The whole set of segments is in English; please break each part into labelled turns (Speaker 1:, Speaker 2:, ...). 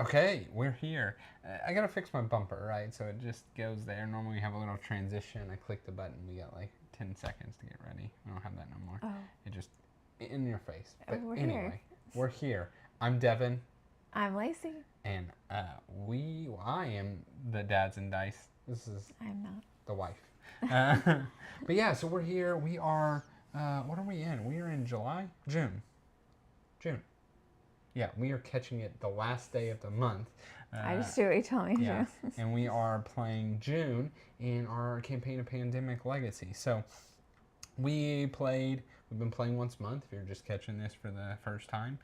Speaker 1: Okay, we're here. I gotta fix my bumper, right? So it just goes there. Normally we have a little transition. I click the button. We got like 10 seconds to get ready. We don't have that no more.
Speaker 2: Oh.
Speaker 1: It just in your face. But
Speaker 2: We're
Speaker 1: anyway,
Speaker 2: here.
Speaker 1: we're here. I'm Devin,
Speaker 2: I'm Lacey.
Speaker 1: and I am the Dads and Dice. This is
Speaker 2: I'm not.
Speaker 1: the wife. But yeah, so we're here. We are. What are we in? We are in July, June. Yeah, we are catching it the last day of the month.
Speaker 2: I just do what you tell me
Speaker 1: Yeah,
Speaker 2: to.
Speaker 1: and we are playing June in our campaign of Pandemic Legacy. So we've been playing once a month if you're just catching this for the first time,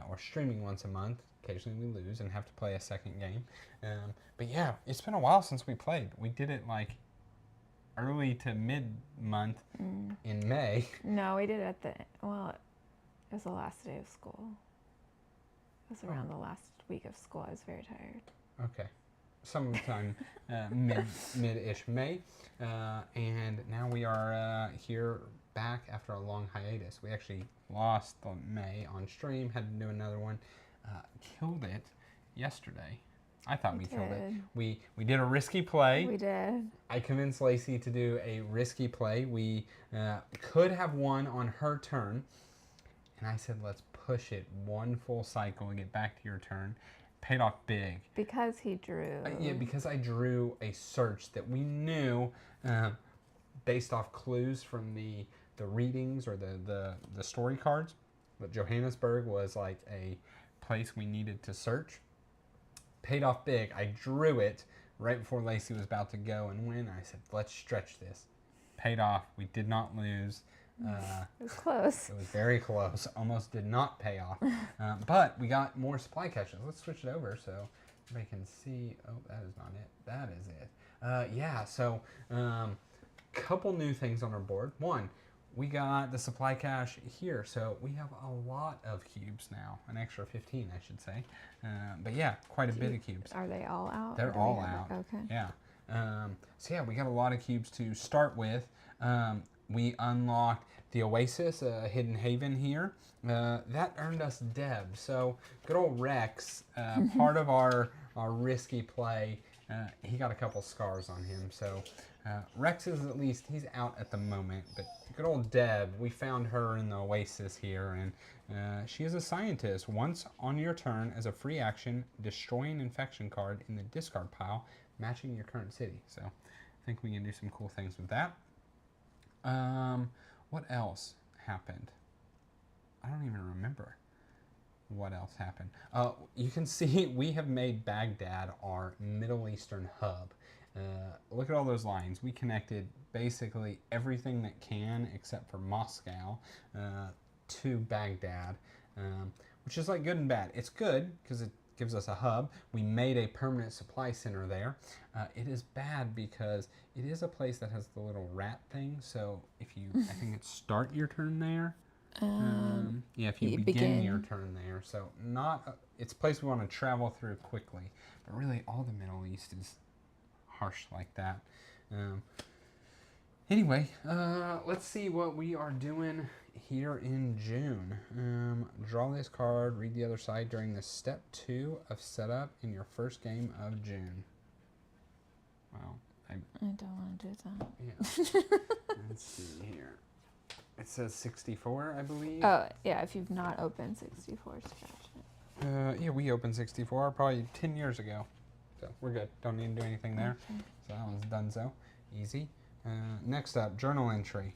Speaker 1: or streaming once a month. Occasionally we lose and have to play a second game. But yeah, it's been a while since we played. We did it like early to mid-month in May.
Speaker 2: No, we did it it was the last day of school. It was around the last week of school. I was very tired.
Speaker 1: Okay. Sometime mid-ish May. And now we are here back after a long hiatus. We actually lost the May on stream, had to do another one. Killed it yesterday. I thought we killed it. We did a risky play.
Speaker 2: We did.
Speaker 1: I convinced Lacey to do a risky play. We could have won on her turn. And I said, let's push it one full cycle and get back to your turn. Paid off big.
Speaker 2: Because he drew.
Speaker 1: Yeah, because I drew a search that we knew, based off clues from the readings or the story cards, that Johannesburg was like a place we needed to search. Paid off big. I drew it right before Lacey was about to go and win. I said, let's stretch this. Paid off. We did not lose.
Speaker 2: It was close.
Speaker 1: It was very close. Almost did not pay off. But we got more supply caches. Let's switch it over so everybody can see. Oh, that is not it. That is it. Yeah, so couple new things on our board. One, we got the supply cache here. So we have a lot of cubes now. An extra 15, I should say. But yeah, quite a bit of cubes.
Speaker 2: Are they all out?
Speaker 1: They're all out.
Speaker 2: Okay.
Speaker 1: Yeah. So yeah, we got a lot of cubes to start with. We unlocked the Oasis, a hidden haven here. That earned us Deb. So good old Rex, part of our risky play, he got a couple scars on him. So Rex is at least, he's out at the moment. But good old Deb, we found her in the Oasis here. And she is a scientist. Once on your turn, as a free action, destroy an infection card in the discard pile, matching your current city. So I think we can do some cool things with that. What else happened? I don't even remember what else happened. You can see we have made Baghdad our Middle Eastern hub. Look at all those lines. We connected basically everything that can except for Moscow to Baghdad, which is like good and bad. It's good because it gives us a hub. We made a permanent supply center there. It is bad because it is a place that has the little rat thing. So if you, I think it's start your turn there. Yeah, if you begin your turn there. So not, it's a place we want to travel through quickly. But really all the Middle East is harsh like that. Anyway, let's see what we are doing here in June. Draw this card, read the other side during the step 2 of setup in your first game of June. Well, I
Speaker 2: don't want to do that.
Speaker 1: Yeah. Let's see here. It says 64, I believe.
Speaker 2: Oh, yeah, if you've not opened 64, scratch it.
Speaker 1: Yeah, we opened 64 probably 10 years ago. So we're good. Don't need to do anything there.
Speaker 2: Okay.
Speaker 1: So that one's done so. Easy. Next up, journal entry.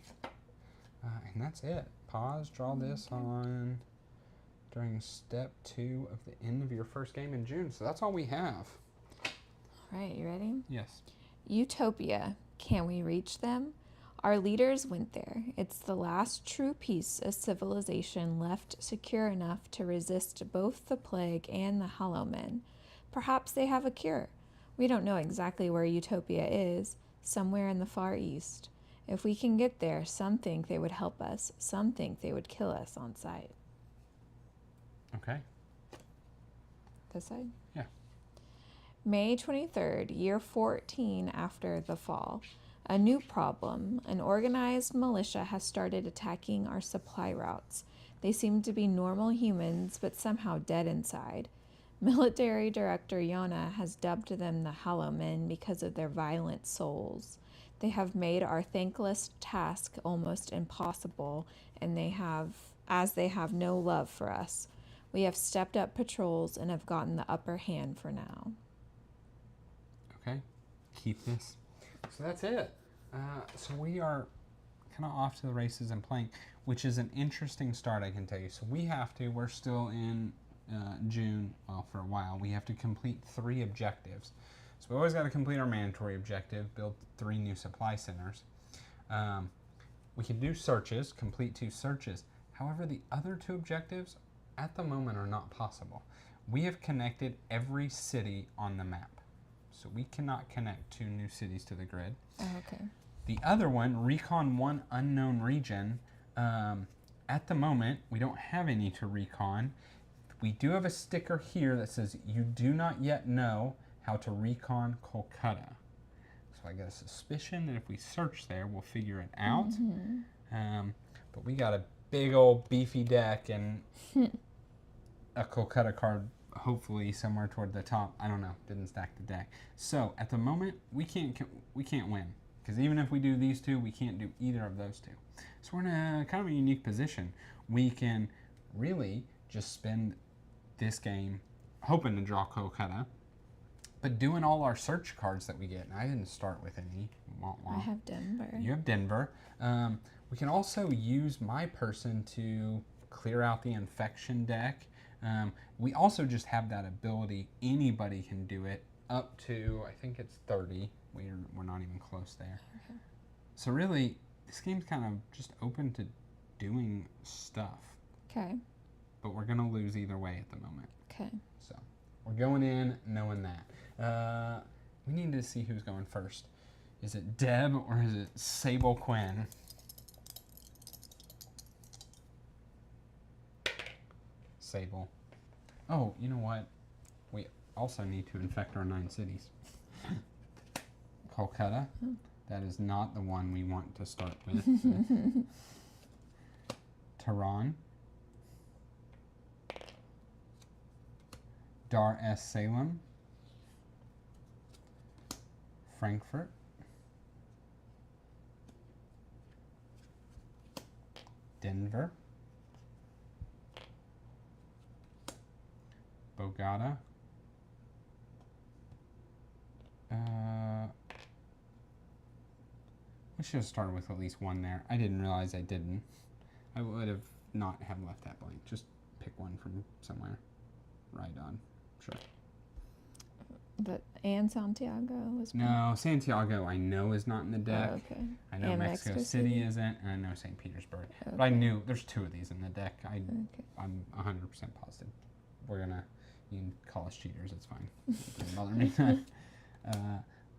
Speaker 1: And that's it. Pause, draw this on during step 2 of the end of your first game in June. So that's all we have.
Speaker 2: All right, you ready?
Speaker 1: Yes.
Speaker 2: Utopia. Can we reach them? Our leaders went there. It's the last true piece of civilization left secure enough to resist both the plague and the Hollow Men. Perhaps they have a cure. We don't know exactly where Utopia is, somewhere in the Far East. If we can get there, some think they would help us, some think they would kill us on sight.
Speaker 1: Okay.
Speaker 2: This side?
Speaker 1: Yeah.
Speaker 2: May 23rd, year 14 after the fall. A new problem. An organized militia has started attacking our supply routes. They seem to be normal humans, but somehow dead inside. Military Director Yona has dubbed them the Hollow Men because of their violent souls. They have made our thankless task almost impossible, and as they have no love for us. We have stepped up patrols and have gotten the upper hand for now.
Speaker 1: Okay, keep this. So that's it. So we are kind of off to the races and playing, which is an interesting start, I can tell you. So we're still in June, well, for a while. We have to complete 3 objectives. So we always got to complete our mandatory objective, build 3 new supply centers. We can do searches, complete 2 searches. However, the other 2 objectives at the moment are not possible. We have connected every city on the map. So we cannot connect 2 new cities to the grid.
Speaker 2: Oh, okay.
Speaker 1: The other one, recon 1 unknown region, at the moment, we don't have any to recon. We do have a sticker here that says, you do not yet know how to recon Kolkata. So I got a suspicion that if we search there, we'll figure it out. But we got a big old beefy deck and a Kolkata card, hopefully somewhere toward the top. I don't know, didn't stack the deck. So at the moment, we can't win. Because even if we do these 2, we can't do either of those 2. So we're in a kind of a unique position. We can really just spend this game hoping to draw Kolkata, but doing all our search cards that we get. And I didn't start with any.
Speaker 2: I have Denver.
Speaker 1: You have Denver. We can also use my person to clear out the infection deck. We also just have that ability. Anybody can do it up to, I think it's 30. We're not even close there. Okay. So really, this game's kind of just open to doing stuff.
Speaker 2: Okay.
Speaker 1: But we're going to lose either way at the moment.
Speaker 2: Okay.
Speaker 1: So we're going in knowing that. We need to see who's going first. Is it Deb or is it Sable Quinn? Sable. Oh, you know what? We also need to infect our 9 cities. Kolkata. That is not the one we want to start with. Tehran. Dar es Salaam. Frankfurt. Denver. Bogota. We should have started with at least 1 there. I didn't realize I didn't. I would have not have left that blank. Just pick 1 from somewhere. Right on. Sure.
Speaker 2: And Santiago was.
Speaker 1: No, Santiago I know is not in the deck.
Speaker 2: Oh, okay.
Speaker 1: I know
Speaker 2: and
Speaker 1: Mexico City isn't, and I know St. Petersburg.
Speaker 2: Okay.
Speaker 1: But I knew there's 2 of these in the deck.
Speaker 2: Okay.
Speaker 1: I'm 100% positive. You can call us cheaters. It's fine. It doesn't bother me.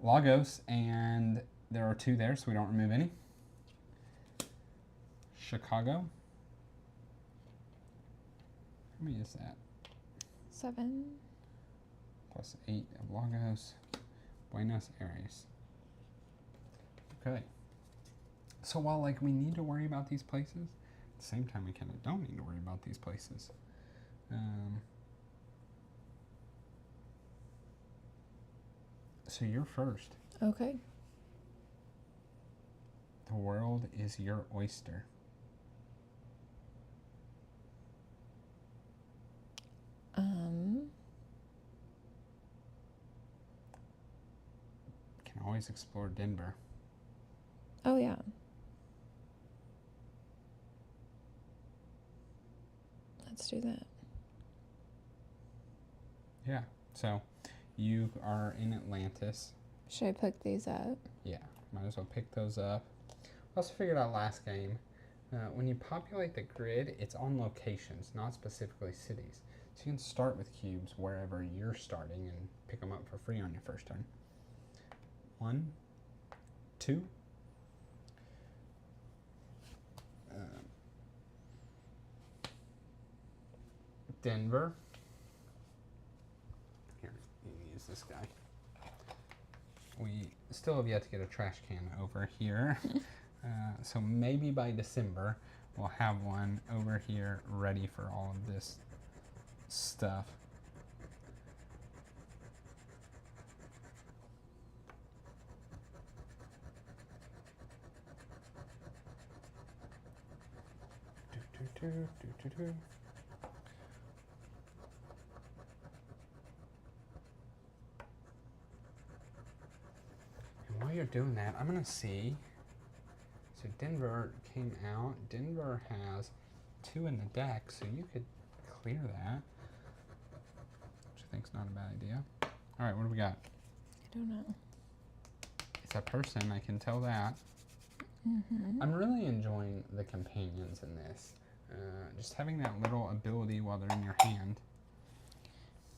Speaker 1: Lagos, and there are 2 there, so we don't remove any. Chicago. How many is that?
Speaker 2: 7.
Speaker 1: Plus 8 of Lagos. Buenos Aires. Okay. So while we need to worry about these places, at the same time we kind of don't need to worry about these places. So you're first.
Speaker 2: Okay.
Speaker 1: The world is your oyster. Can always explore Denver.
Speaker 2: Oh, yeah. Let's do that.
Speaker 1: Yeah. So you are in Atlantis.
Speaker 2: Should I pick these up?
Speaker 1: Yeah. Might as well pick those up. I also figured out last game, when you populate the grid, it's on locations, not specifically cities. So you can start with cubes wherever you're starting and pick them up for free on your first turn. 1, 2. Denver. Here, you can use this guy. We still have yet to get a trash can over here. So maybe by December, we'll have one over here ready for all of this stuff. And while you're doing that, I'm going to see. So Denver came out. Denver has 2 in the deck, so you could clear that, which I think is not a bad idea. All right, what do we got?
Speaker 2: I don't know.
Speaker 1: It's a person, I can tell that. I'm really enjoying the companions in this. Just having that little ability while they're in your hand.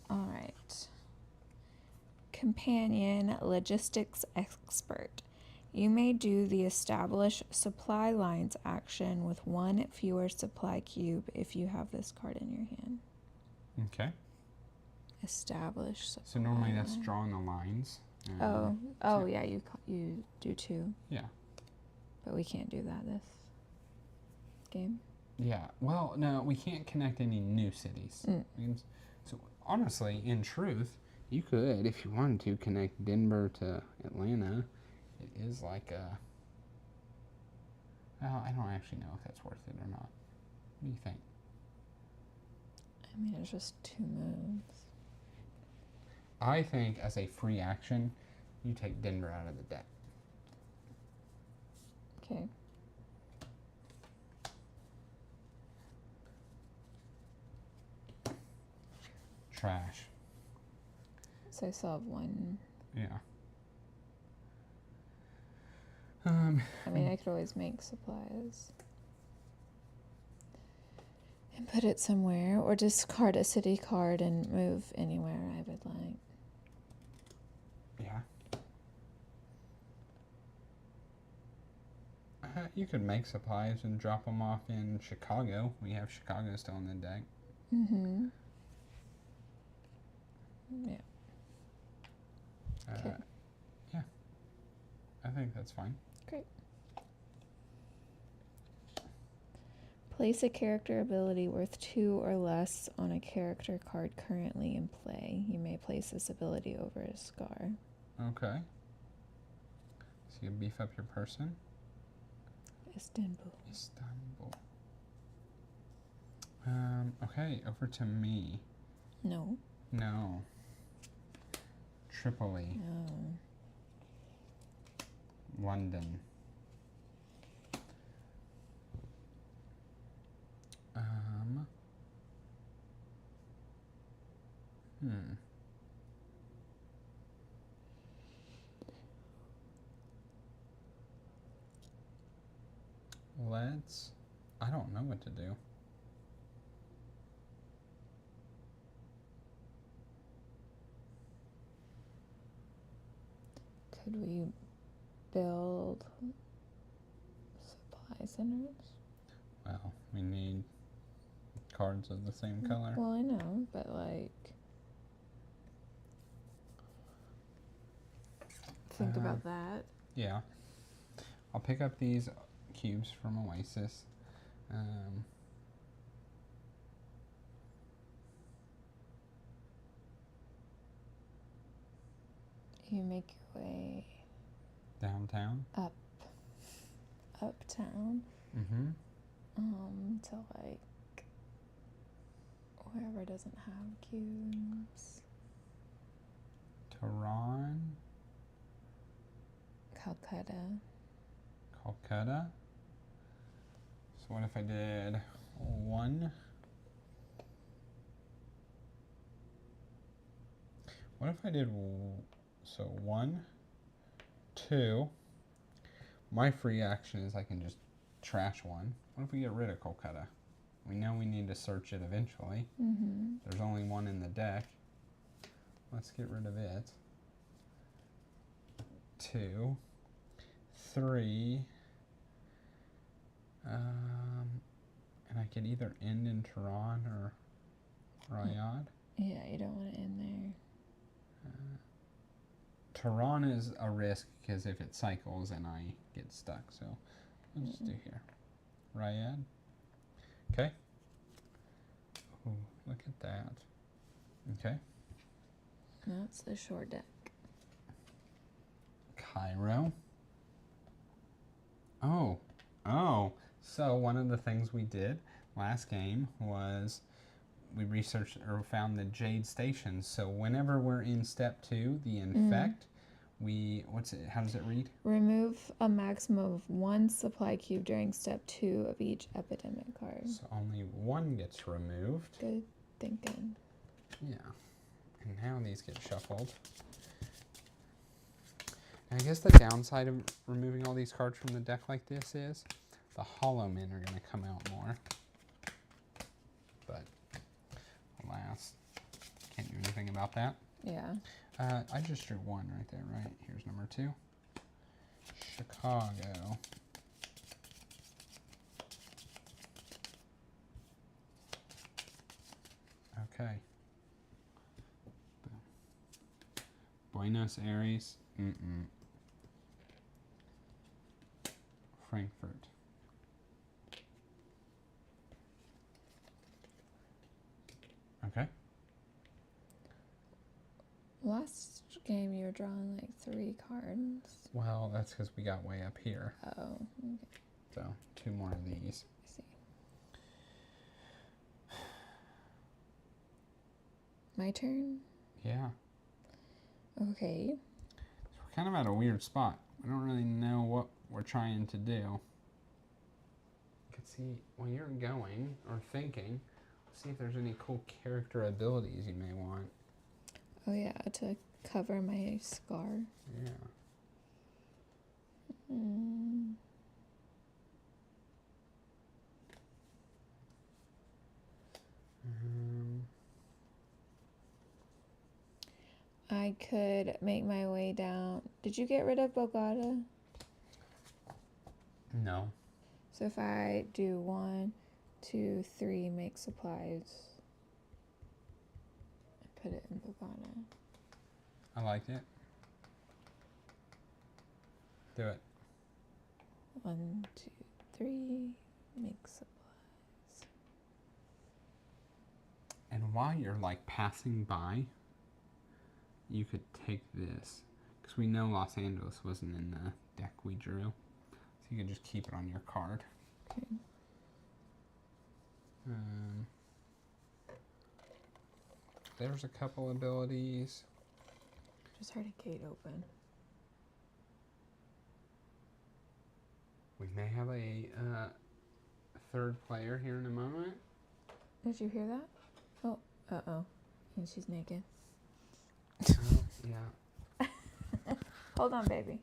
Speaker 2: All right. Companion logistics expert. You may do the establish supply lines action with 1 fewer supply cube if you have this card in your hand.
Speaker 1: Okay.
Speaker 2: Establish supply.
Speaker 1: So normally that's
Speaker 2: line.
Speaker 1: drawing the lines.
Speaker 2: Oh yeah, you do too.
Speaker 1: Yeah.
Speaker 2: But we can't do that this game.
Speaker 1: Yeah. Well, no, we can't connect any new cities. So honestly, in truth, you could, if you wanted to, connect Denver to Atlanta. It is like a... Well, I don't actually know if that's worth it or not. What do you think?
Speaker 2: I mean, it's just 2 moves.
Speaker 1: I think as a free action, you take Denver out of the deck.
Speaker 2: Okay.
Speaker 1: Trash.
Speaker 2: So I still have 1.
Speaker 1: Yeah.
Speaker 2: I mean, I could always make supplies and put it somewhere, or discard a city card and move anywhere I would like.
Speaker 1: Yeah. You could make supplies and drop them off in Chicago. We have Chicago still in the deck.
Speaker 2: Yeah. Okay.
Speaker 1: Yeah. I think that's fine.
Speaker 2: Great. Place a character ability worth 2 or less on a character card currently in play. You may place this ability over a scar.
Speaker 1: Okay. So you beef up your person.
Speaker 2: Istanbul.
Speaker 1: Okay, over to me.
Speaker 2: No.
Speaker 1: No. Tripoli.
Speaker 2: No.
Speaker 1: London. I don't know what to do.
Speaker 2: Could we build supply centers?
Speaker 1: Well, we need cards of the same color.
Speaker 2: Well, I know, but like, think about that.
Speaker 1: Yeah. I'll pick up these cubes from Oasis.
Speaker 2: You make your way
Speaker 1: Downtown.
Speaker 2: uptown. To like wherever doesn't have cubes.
Speaker 1: Tehran. Calcutta. So what if I did 1? What if I did, so 1, 2. My free action is I can just trash 1. What if we get rid of Calcutta? We know we need to search it eventually. There's only 1 in the deck. Let's get rid of it. 2, 3. And I could either end in Tehran or Riyadh.
Speaker 2: Yeah, you don't want to end there.
Speaker 1: Tehran is a risk because if it cycles and I get stuck, so let's just do here. Riyadh. Okay. Ooh, look at that. Okay.
Speaker 2: That's the shore deck.
Speaker 1: Cairo. Oh. So one of the things we did last game was we researched or found the jade stations. So whenever we're in step 2, the infect, how does it read?
Speaker 2: Remove a maximum of 1 supply cube during step 2 of each epidemic card.
Speaker 1: So only 1 gets removed.
Speaker 2: Good thinking.
Speaker 1: Yeah. And now these get shuffled. And I guess the downside of removing all these cards from the deck like this is the hollow men are going to come out more. But alas, can't do anything about that.
Speaker 2: Yeah.
Speaker 1: I just drew 1 right there, right? Here's number 2. Chicago. Okay. Buenos Aires. Frankfurt. Okay.
Speaker 2: Last game you were drawing like 3 cards.
Speaker 1: Well, that's because we got way up here.
Speaker 2: Oh, okay.
Speaker 1: So 2 more of these.
Speaker 2: I see. My turn?
Speaker 1: Yeah.
Speaker 2: Okay.
Speaker 1: So we're kind of at a weird spot. We don't really know what we're trying to do. You can see when you're going or thinking, see if there's any cool character abilities you may want.
Speaker 2: Oh yeah, to cover my scar.
Speaker 1: Yeah.
Speaker 2: I could make my way down. Did you get rid of Bogota?
Speaker 1: No.
Speaker 2: So if I do 1, 2, 3, make supplies, I put it in Bogota.
Speaker 1: I like it. Do it.
Speaker 2: 1, 2, 3, make supplies.
Speaker 1: And while you're like passing by, you could take this, because we know Los Angeles wasn't in the deck we drew, so you can just keep it on your card.
Speaker 2: Okay.
Speaker 1: There's a couple abilities.
Speaker 2: Just heard a gate open.
Speaker 1: We may have a third player here in a moment.
Speaker 2: Did you hear that? Oh, uh-oh. And she's naked.
Speaker 1: Oh, yeah.
Speaker 2: Hold on, baby.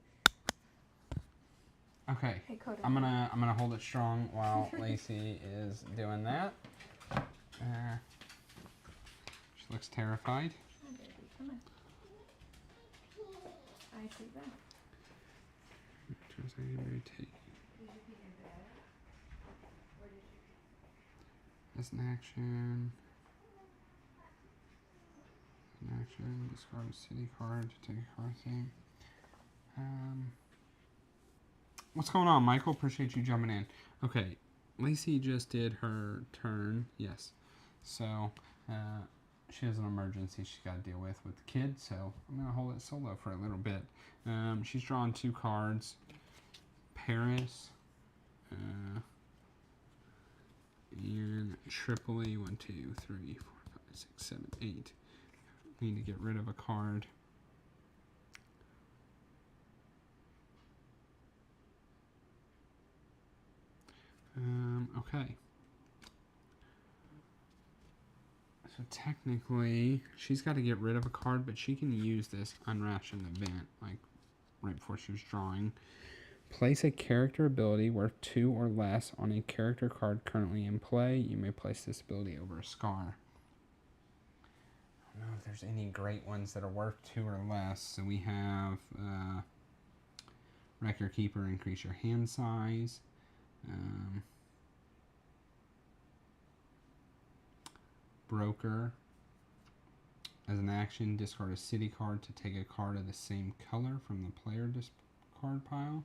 Speaker 1: Okay.
Speaker 2: Hey, Coda.
Speaker 1: I'm gonna hold it strong while Lacey is doing that. She looks terrified.
Speaker 2: Come on, baby. Come on. I see that.
Speaker 1: As an action. An action. Discard a city card to take a card thing. What's going on, Michael? Appreciate you jumping in. Okay, Lacey just did her turn. Yes. So, she has an emergency she's got to deal with the kid, so I'm going to hold it solo for a little bit. She's drawn 2 cards. Paris. And Tripoli. 1, 2, 3, 4, 5, 6, 7, 8. Need to get rid of a card. Okay. So technically, she's got to get rid of a card, but she can use this unrationed event, like right before she was drawing. Place a character ability worth 2 or less on a character card currently in play. You may place this ability over a scar. I don't know if there's any great ones that are worth 2 or less. So we have Record Keeper, increase your hand size. Broker. As an action, discard a city card to take a card of the same color from the player discard pile.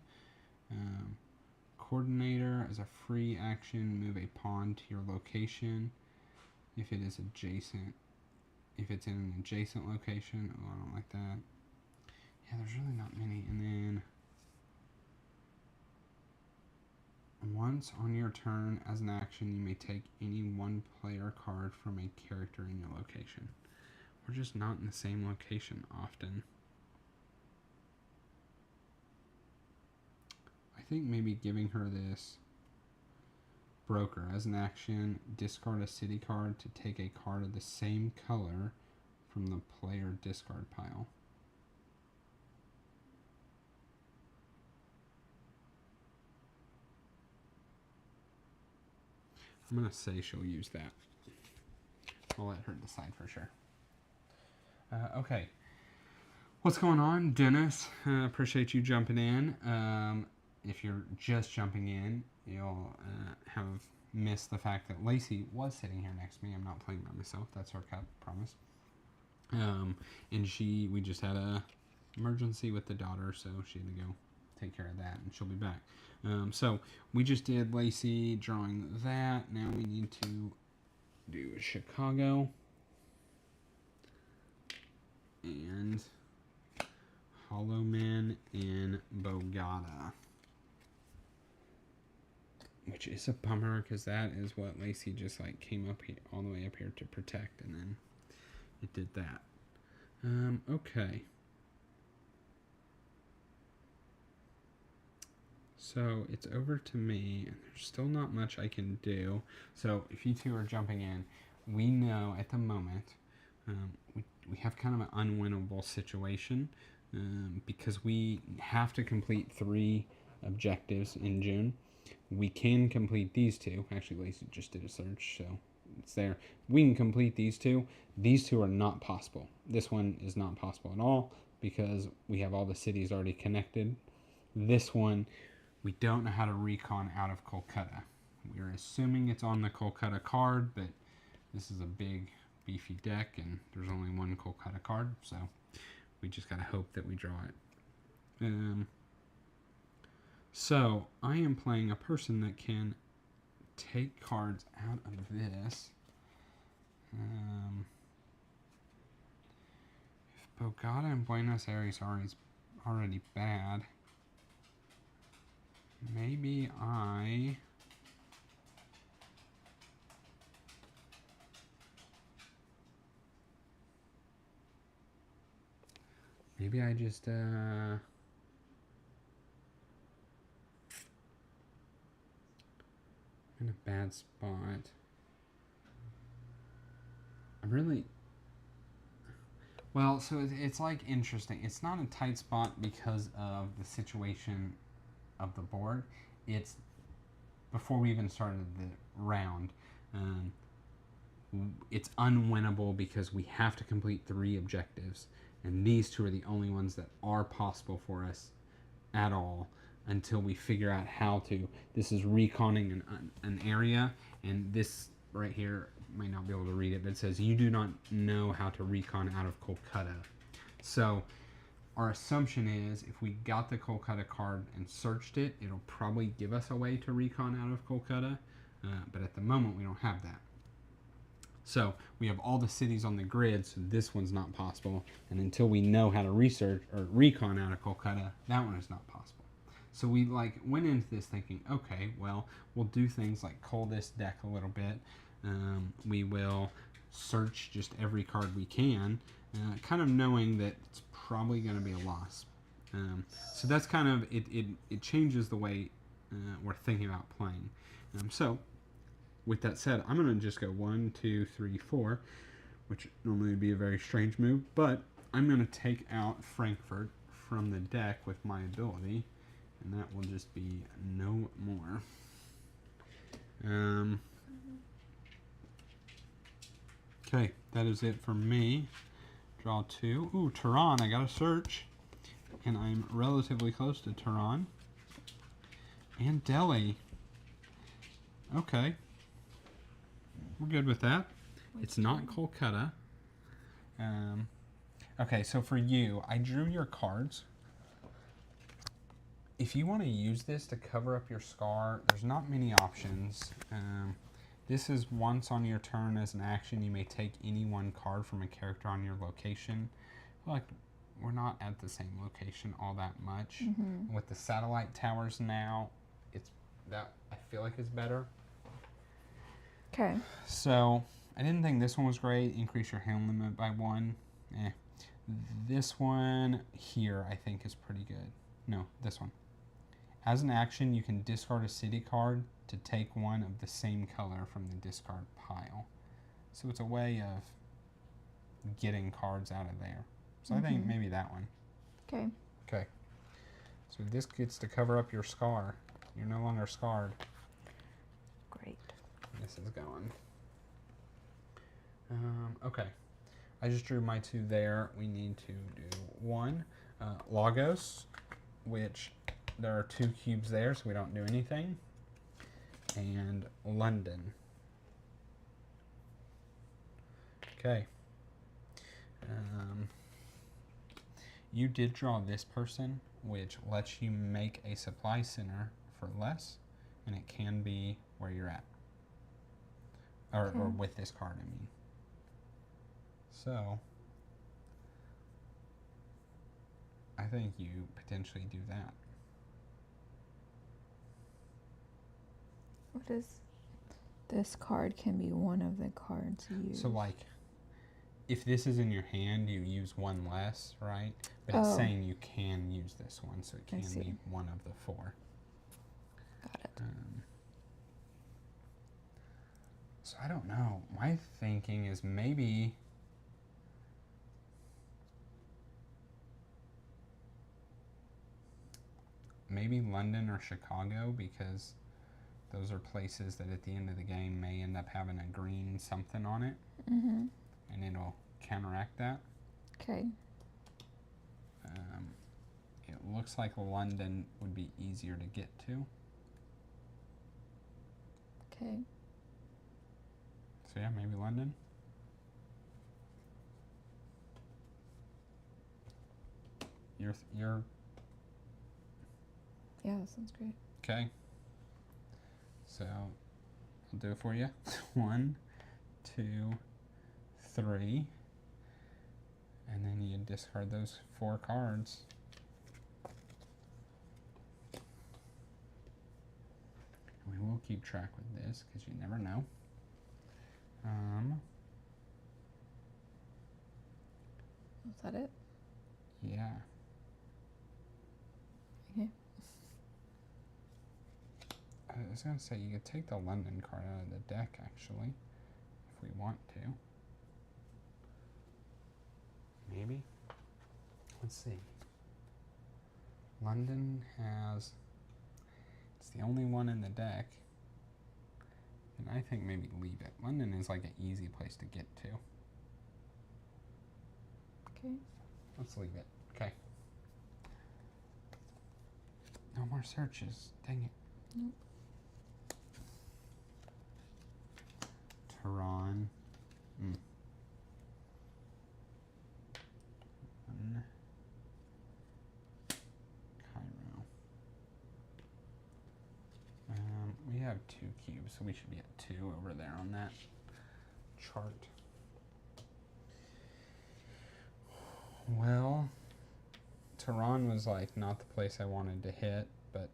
Speaker 1: Coordinator. As a free action, move a pawn to your location if it is adjacent. If it's in an adjacent location. Oh, I don't like that. Yeah, there's really not many. And then Once on your turn as an action, you may take any one player card from a character in your location. We're just not in the same location often. I think maybe giving her this broker as an action, discard a city card to take a card of the same color from the player discard pile. I'm going to say she'll use that. I'll let her decide for sure. Okay. What's going on, Dennis? Appreciate you jumping in. If you're just jumping in, you'll have missed the fact that Lacey was sitting here next to me. I'm not playing by myself. That's her cup, promise. And we just had a emergency with the daughter, so she had to go take care of that, and she'll be back. So we just did Lacey drawing that. Now we need to do Chicago and Hollow Men in Bogota, which is a bummer because that is what Lacey just like came up here, all the way up here to protect, and then it did that. Okay. So it's over to me, and there's still not much I can do. So if you two are jumping in, we know at the moment we have kind of an unwinnable situation because we have to complete 3 objectives in June. We can complete these 2. Actually, Lacey just did a search, so it's there. We can complete these 2. These 2 are not possible. This one is not possible at all because we have all the cities already connected. This one, we don't know how to recon out of Kolkata. We're assuming it's on the Kolkata card, but this is a big, beefy deck, and there's only one Kolkata card, so we just gotta hope that we draw it. So I am playing a person that can take cards out of this. If Bogota and Buenos Aires are already bad, maybe I just in a bad spot. So it's like interesting. It's not a tight spot because of the situation of the board. It's before we even started the round. It's unwinnable because we have to complete 3 objectives, and these 2 are the only ones that are possible for us at all until we figure out how to. This is reconning an area, and this right here might not be able to read it, but it says you do not know how to recon out of Kolkata. So our assumption is if we got the Kolkata card and searched it, it'll probably give us a way to recon out of Kolkata, but at the moment we don't have that. So we have all the cities on the grid, so this one's not possible, and until we know how to research or recon out of Kolkata, that one is not possible. So we went into this thinking, okay, well, we'll do things like cull this deck a little bit. We will search just every card we can, kind of knowing that it's probably going to be a loss. So that's kind of, it changes the way we're thinking about playing. So with that said, I'm going to just go 1, 2, 3, 4, which normally would be a very strange move, but I'm going to take out Frankfurt from the deck with my ability, and that will just be no more. Okay, that is it for me. Draw 2. Ooh, Tehran, I got to search. And I'm relatively close to Tehran. And Delhi. Okay. We're good with that. It's not Kolkata. Okay, so for you, I drew your cards. If you want to use this to cover up your scar, there's not many options. This is once on your turn as an action, you may take any one card from a character on your location. Like, we're not at the same location all that much. Mm-hmm. With the satellite towers now, it's that I feel like is better.
Speaker 2: Okay.
Speaker 1: So I didn't think this one was great. Increase your hand limit by 1. This one here I think is pretty good. No, this one. As an action, you can discard a city card to take one of the same color from the discard pile. So it's a way of getting cards out of there. So I think maybe that one.
Speaker 2: Okay.
Speaker 1: Okay. So this gets to cover up your scar. You're no longer scarred.
Speaker 2: Great.
Speaker 1: This is going. Okay. I just drew my 2 there. We need to do 1. Lagos, which there are 2 cubes there, so we don't do anything. And London. Okay. You did draw this person, which lets you make a supply center for less, and it can be where you're at. Or with this card, I mean. So, I think you potentially do that.
Speaker 2: What is this card can be one of the cards you use.
Speaker 1: So, like, if this is in your hand, you use 1 less, right? But it's saying you can use this one, so it can be one of the 4.
Speaker 2: Got it.
Speaker 1: So I don't know. My thinking is maybe London or Chicago, because those are places that at the end of the game may end up having a green something on it.
Speaker 2: Mm-hmm.
Speaker 1: And it'll counteract that.
Speaker 2: Okay.
Speaker 1: It looks like London would be easier to get to.
Speaker 2: Okay.
Speaker 1: So yeah, maybe London. You're
Speaker 2: Yeah, that sounds great.
Speaker 1: okay. So I'll do it for you. 1, 2, 3. And then you discard those 4 cards. We will keep track with this because you never know.
Speaker 2: Was that it?
Speaker 1: Yeah.
Speaker 2: Okay.
Speaker 1: I was going to say, you could take the London card out of the deck, actually, if we want to. Maybe. Let's see. London has... It's the only one in the deck. And I think maybe leave it. London is like an easy place to get to.
Speaker 2: Okay.
Speaker 1: Let's leave it. Okay. No more searches. Dang it.
Speaker 2: Nope.
Speaker 1: Tehran. Cairo. We have 2 cubes, so we should be at 2 over there on that chart. Well, Tehran was like not the place I wanted to hit, but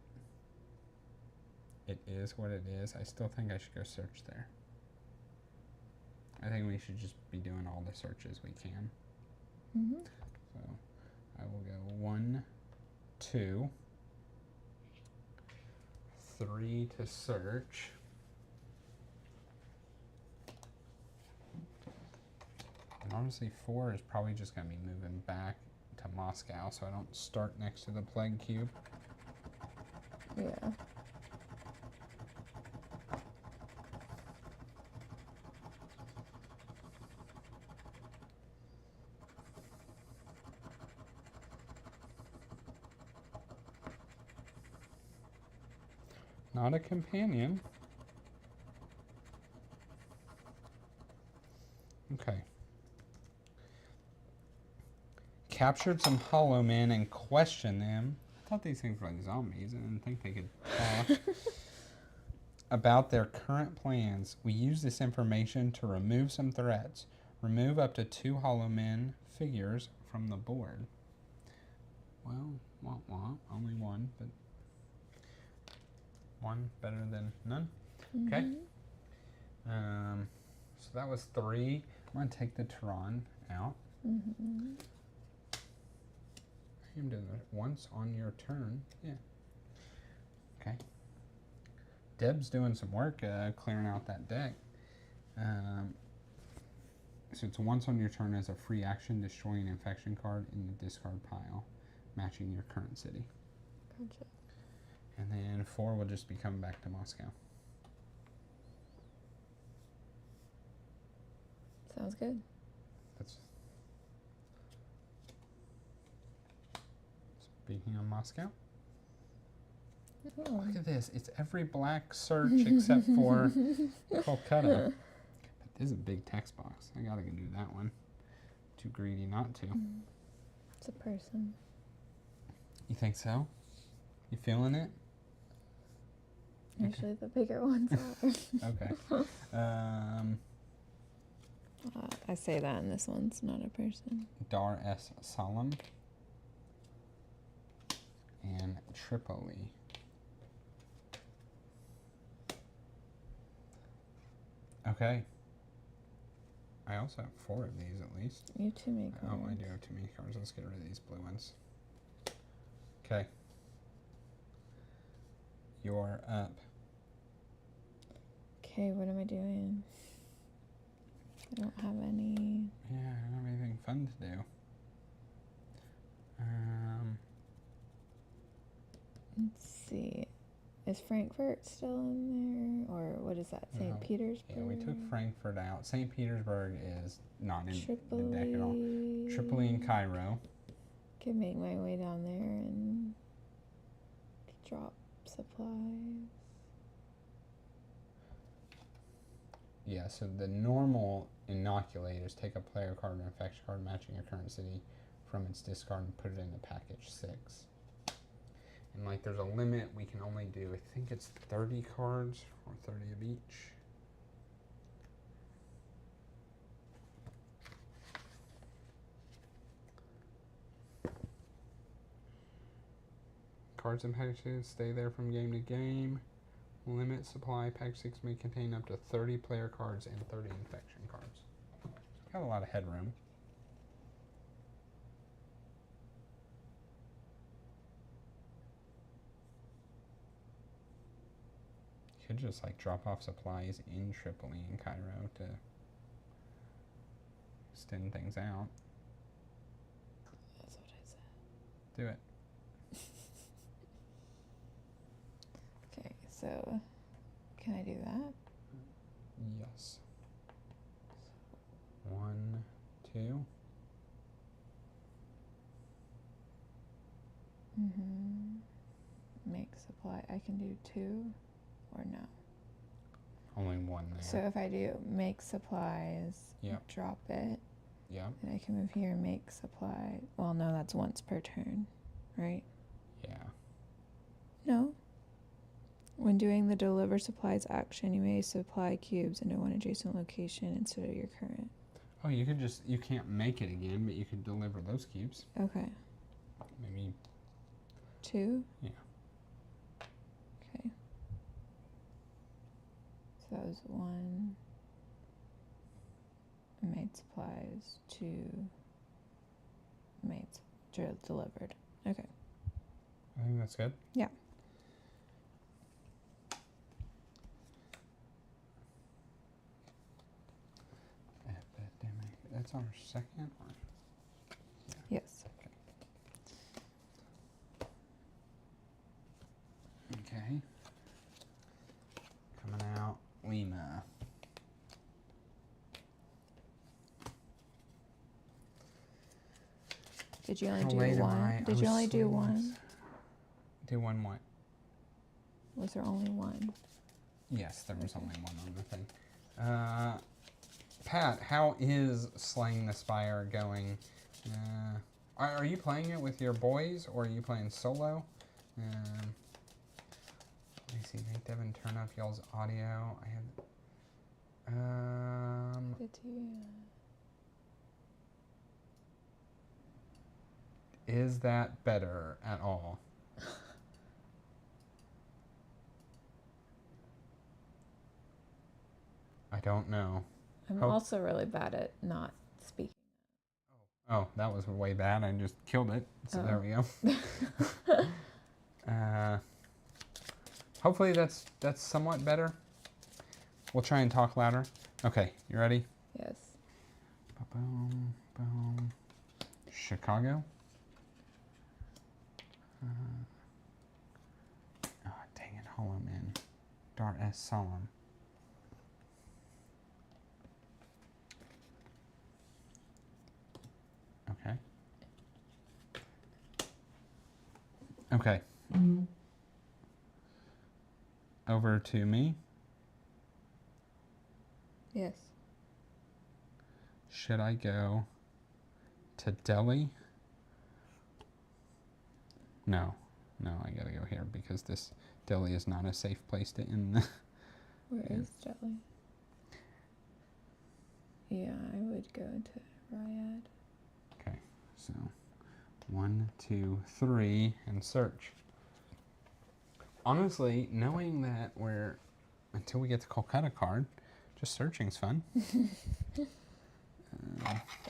Speaker 1: it is what it is. I still think I should go search there. I think we should just be doing all the searches we can.
Speaker 2: Mm-hmm.
Speaker 1: So I will go 1, 2, 3 to search. And honestly, 4 is probably just going to be moving back to Moscow so I don't start next to the plague cube.
Speaker 2: Yeah.
Speaker 1: Not a companion. Okay. Captured some hollow men and questioned them. I thought these things were like zombies. I didn't think they could talk. About their current plans. We use this information to remove some threats. Remove up to 2 hollow men figures from the board. Well, only 1, but 1 better than none. Okay. So that was 3. I'm going to take the Tehran out. I'm doing it once on your turn. Yeah. Okay. Deb's doing some work clearing out that deck. So it's once on your turn as a free action, destroy an infection card in the discard pile, matching your current city.
Speaker 2: Gotcha.
Speaker 1: And then 4 will just be coming back to Moscow.
Speaker 2: Sounds good.
Speaker 1: Speaking of Moscow.
Speaker 2: Oh.
Speaker 1: Look at this. It's every black search except for Kolkata. But this is a big text box. I gotta do that one. Too greedy not to.
Speaker 2: It's a person.
Speaker 1: You think so? You feeling it?
Speaker 2: Usually the bigger ones are.
Speaker 1: Okay.
Speaker 2: I say that, and this one's not a person.
Speaker 1: Dar es Salaam. And Tripoli. Okay. I also have 4 of these at least.
Speaker 2: You have too many cards.
Speaker 1: Oh, I do have too many cards. Let's get rid of these blue ones. Okay. You're up.
Speaker 2: Okay, what am I doing? I don't have any.
Speaker 1: Yeah, I don't have anything fun to do.
Speaker 2: Let's see. Is Frankfurt still in there? Or what is that? St.
Speaker 1: No.
Speaker 2: Petersburg?
Speaker 1: Yeah, we took Frankfurt out. St. Petersburg is not in
Speaker 2: Tripoli.
Speaker 1: the deck at all. Tripoli and Cairo.
Speaker 2: Can make my way down there and drop supplies.
Speaker 1: Yeah, so the normal inoculate is take a player card or infection card matching your current city from its discard and put it into package 6. And like there's a limit, we can only do, I think it's 30 cards or 30 of each. Cards and packages stay there from game to game. Limit supply. Pack 6 may contain up to 30 player cards and 30 infection cards. Got a lot of headroom. You could just like drop off supplies in Tripoli and Cairo to extend things out.
Speaker 2: That's what I said.
Speaker 1: Do it.
Speaker 2: Okay, so can I do that?
Speaker 1: Yes. 1, 2.
Speaker 2: Make supply. I can do 2 or no.
Speaker 1: Only 1 there.
Speaker 2: So if I do make supplies,
Speaker 1: Yep.
Speaker 2: drop it,
Speaker 1: Yep.
Speaker 2: and I can move here and make supply. Well, no, that's once per turn, right?
Speaker 1: Yeah.
Speaker 2: No. When doing the deliver supplies action, you may supply cubes into one adjacent location instead of your current.
Speaker 1: Oh, you could just, you can't make it again, but you could deliver those cubes.
Speaker 2: Okay.
Speaker 1: Maybe.
Speaker 2: 2?
Speaker 1: Yeah.
Speaker 2: Okay. So that was 1. Made supplies. 2. Delivered. Okay.
Speaker 1: I think that's good.
Speaker 2: Yeah.
Speaker 1: Epidemic. That's our second one.
Speaker 2: Yes.
Speaker 1: Okay. Coming out, Lima.
Speaker 2: Did you only
Speaker 1: How
Speaker 2: do
Speaker 1: late am
Speaker 2: one?
Speaker 1: I?
Speaker 2: Did
Speaker 1: I
Speaker 2: you
Speaker 1: was
Speaker 2: only do
Speaker 1: sleeping.
Speaker 2: one?
Speaker 1: Do one what?
Speaker 2: Was there only one?
Speaker 1: Yes, there was only one on the thing. Pat, how is Slaying the Spire going? Are you playing it with your boys or are you playing solo? Lacey, make Devin turn up y'all's audio. I have.
Speaker 2: Did you?
Speaker 1: Is that better at all? I don't know.
Speaker 2: I'm
Speaker 1: Hope-
Speaker 2: also really bad at not speaking.
Speaker 1: Oh, that was way bad. I just killed it. So there we go. Hopefully that's somewhat better. We'll try and talk louder. Okay, you ready?
Speaker 2: Yes.
Speaker 1: Boom, boom. Chicago. Oh, dang it, Hollow Man. Dar es Salaam. Okay. Okay. Over to me.
Speaker 2: Yes.
Speaker 1: Should I go to Delhi? No, I gotta go here because this Delhi is not a safe place to end the.
Speaker 2: Where is Delhi? Yeah, I would go to Riyadh.
Speaker 1: Okay, so 1, 2, 3, and search. Honestly, knowing that until we get the Kolkata card, just searching's fun.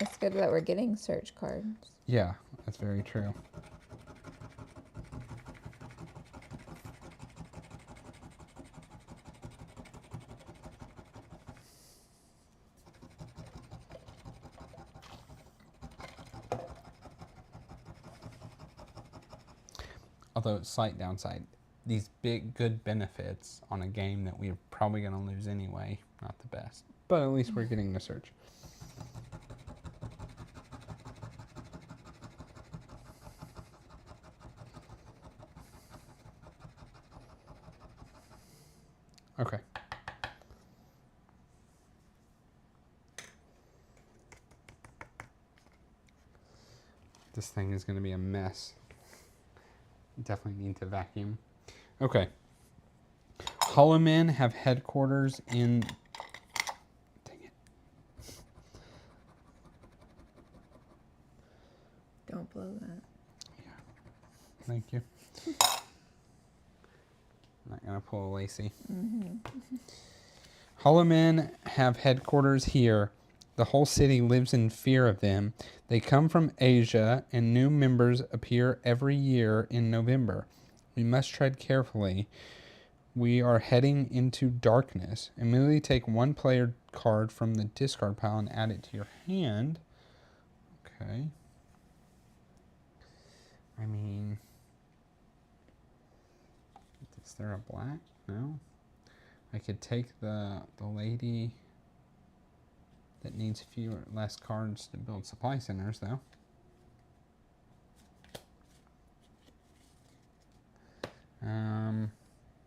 Speaker 2: It's good that we're getting search cards.
Speaker 1: Yeah, that's very true. Although, slight downside, these big good benefits on a game that we're probably going to lose anyway, not the best. But at least we're getting the search. Okay. This thing is going to be a mess. Definitely need to vacuum. Okay. Hollow Men have headquarters in. Dang it.
Speaker 2: Don't blow that.
Speaker 1: Yeah. Thank you. I'm not going to pull a Lacey. Hollow Men have headquarters here. The whole city lives in fear of them. They come from Asia, and new members appear every year in November. We must tread carefully. We are heading into darkness. Immediately take one player card from the discard pile and add it to your hand. Okay. I mean, is there a black? No. I could take the lady that needs less cards to build supply centers, though.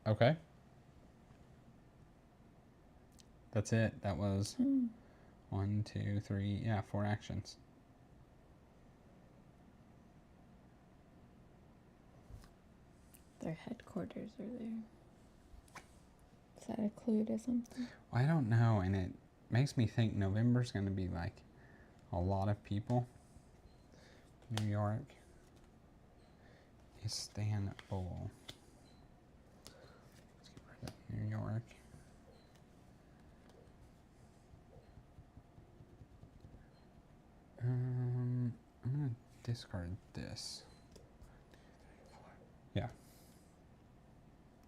Speaker 1: Okay. That's it. That was 1, 2, 3, 4 actions.
Speaker 2: Their headquarters are there. Is that a clue to something?
Speaker 1: I don't know, and it makes me think November's going to be like a lot of people. New York. Istanbul. Let's get rid of New York. I'm going to discard this. Yeah.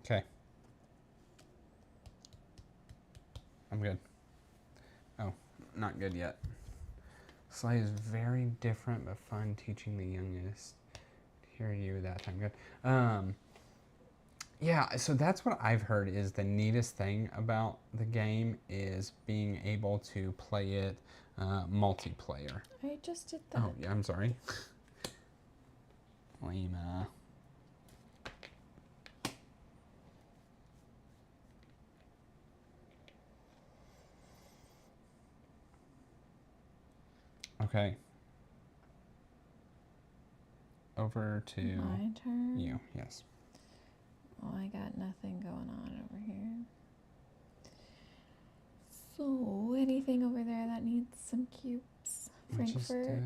Speaker 1: Okay. I'm good. Oh, not good yet. Slay is very different but fun, teaching the youngest. Hear you that time. Good. Yeah, so that's what I've heard is the neatest thing about the game is being able to play it multiplayer.
Speaker 2: I just did that.
Speaker 1: Oh, yeah, I'm sorry. Lima. Okay. Over to
Speaker 2: My turn.
Speaker 1: you, yes.
Speaker 2: Oh, I got nothing going on over here. So, anything over there that needs some cubes? Frankfurt.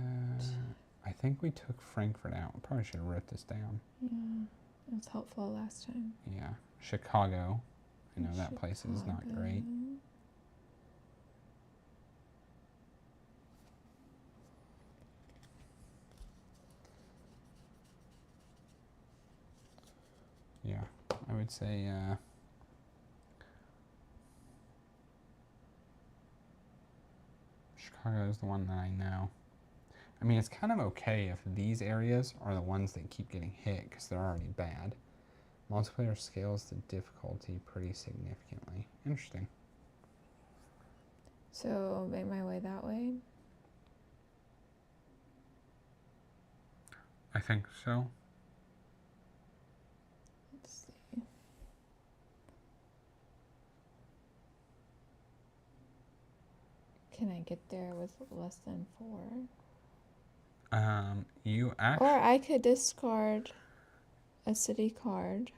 Speaker 1: I think we took Frankfurt out. We probably should have wrote this down.
Speaker 2: Yeah, it was helpful last time.
Speaker 1: Yeah. Chicago. I know that place is not great. would say Chicago is the one that I know. I mean, it's kind of okay if these areas are the ones that keep getting hit because they're already bad. Multiplayer scales the difficulty pretty significantly. Interesting.
Speaker 2: So make my way that way.
Speaker 1: I think so.
Speaker 2: Let's see. Can I get there with less than 4?
Speaker 1: You
Speaker 2: Or
Speaker 1: actually...
Speaker 2: I could discard a city card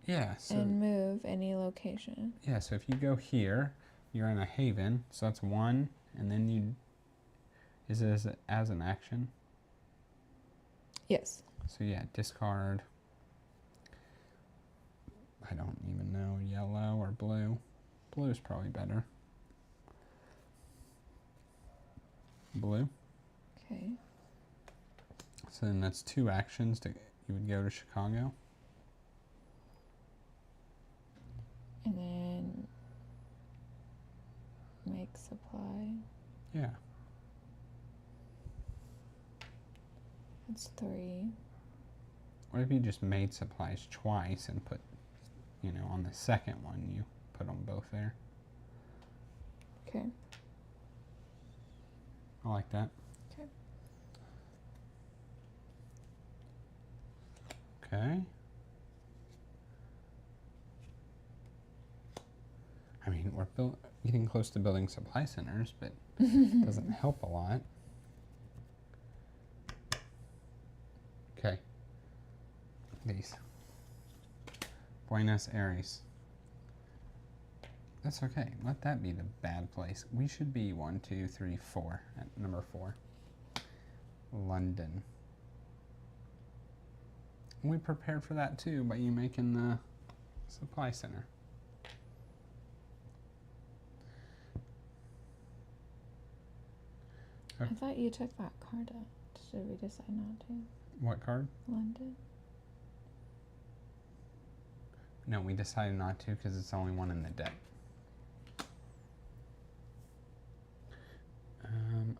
Speaker 1: Yeah, so...
Speaker 2: and move any location.
Speaker 1: Yeah, so if you go here, you're in a haven, so that's 1, and then you... Is it as an action?
Speaker 2: Yes.
Speaker 1: So yeah, discard... I don't even know, yellow or blue. Blue is probably better. Blue.
Speaker 2: Okay.
Speaker 1: So then that's 2 actions to you would go to Chicago.
Speaker 2: And then make supply.
Speaker 1: Yeah.
Speaker 2: That's 3.
Speaker 1: What if you just made supplies twice and put, you know, on the second one you put them both there?
Speaker 2: Okay.
Speaker 1: I like that.
Speaker 2: Okay.
Speaker 1: Okay. I mean, we're getting close to building supply centers, but it doesn't help a lot. Okay. These. Buenos Aires. That's okay. Let that be the bad place. We should be 1, 2, 3, 4 at number 4. London. We prepared for that too by you making the supply center.
Speaker 2: I thought you took that card out. Should we decide not to?
Speaker 1: What card?
Speaker 2: London.
Speaker 1: No, we decided not to because it's the only one in the deck.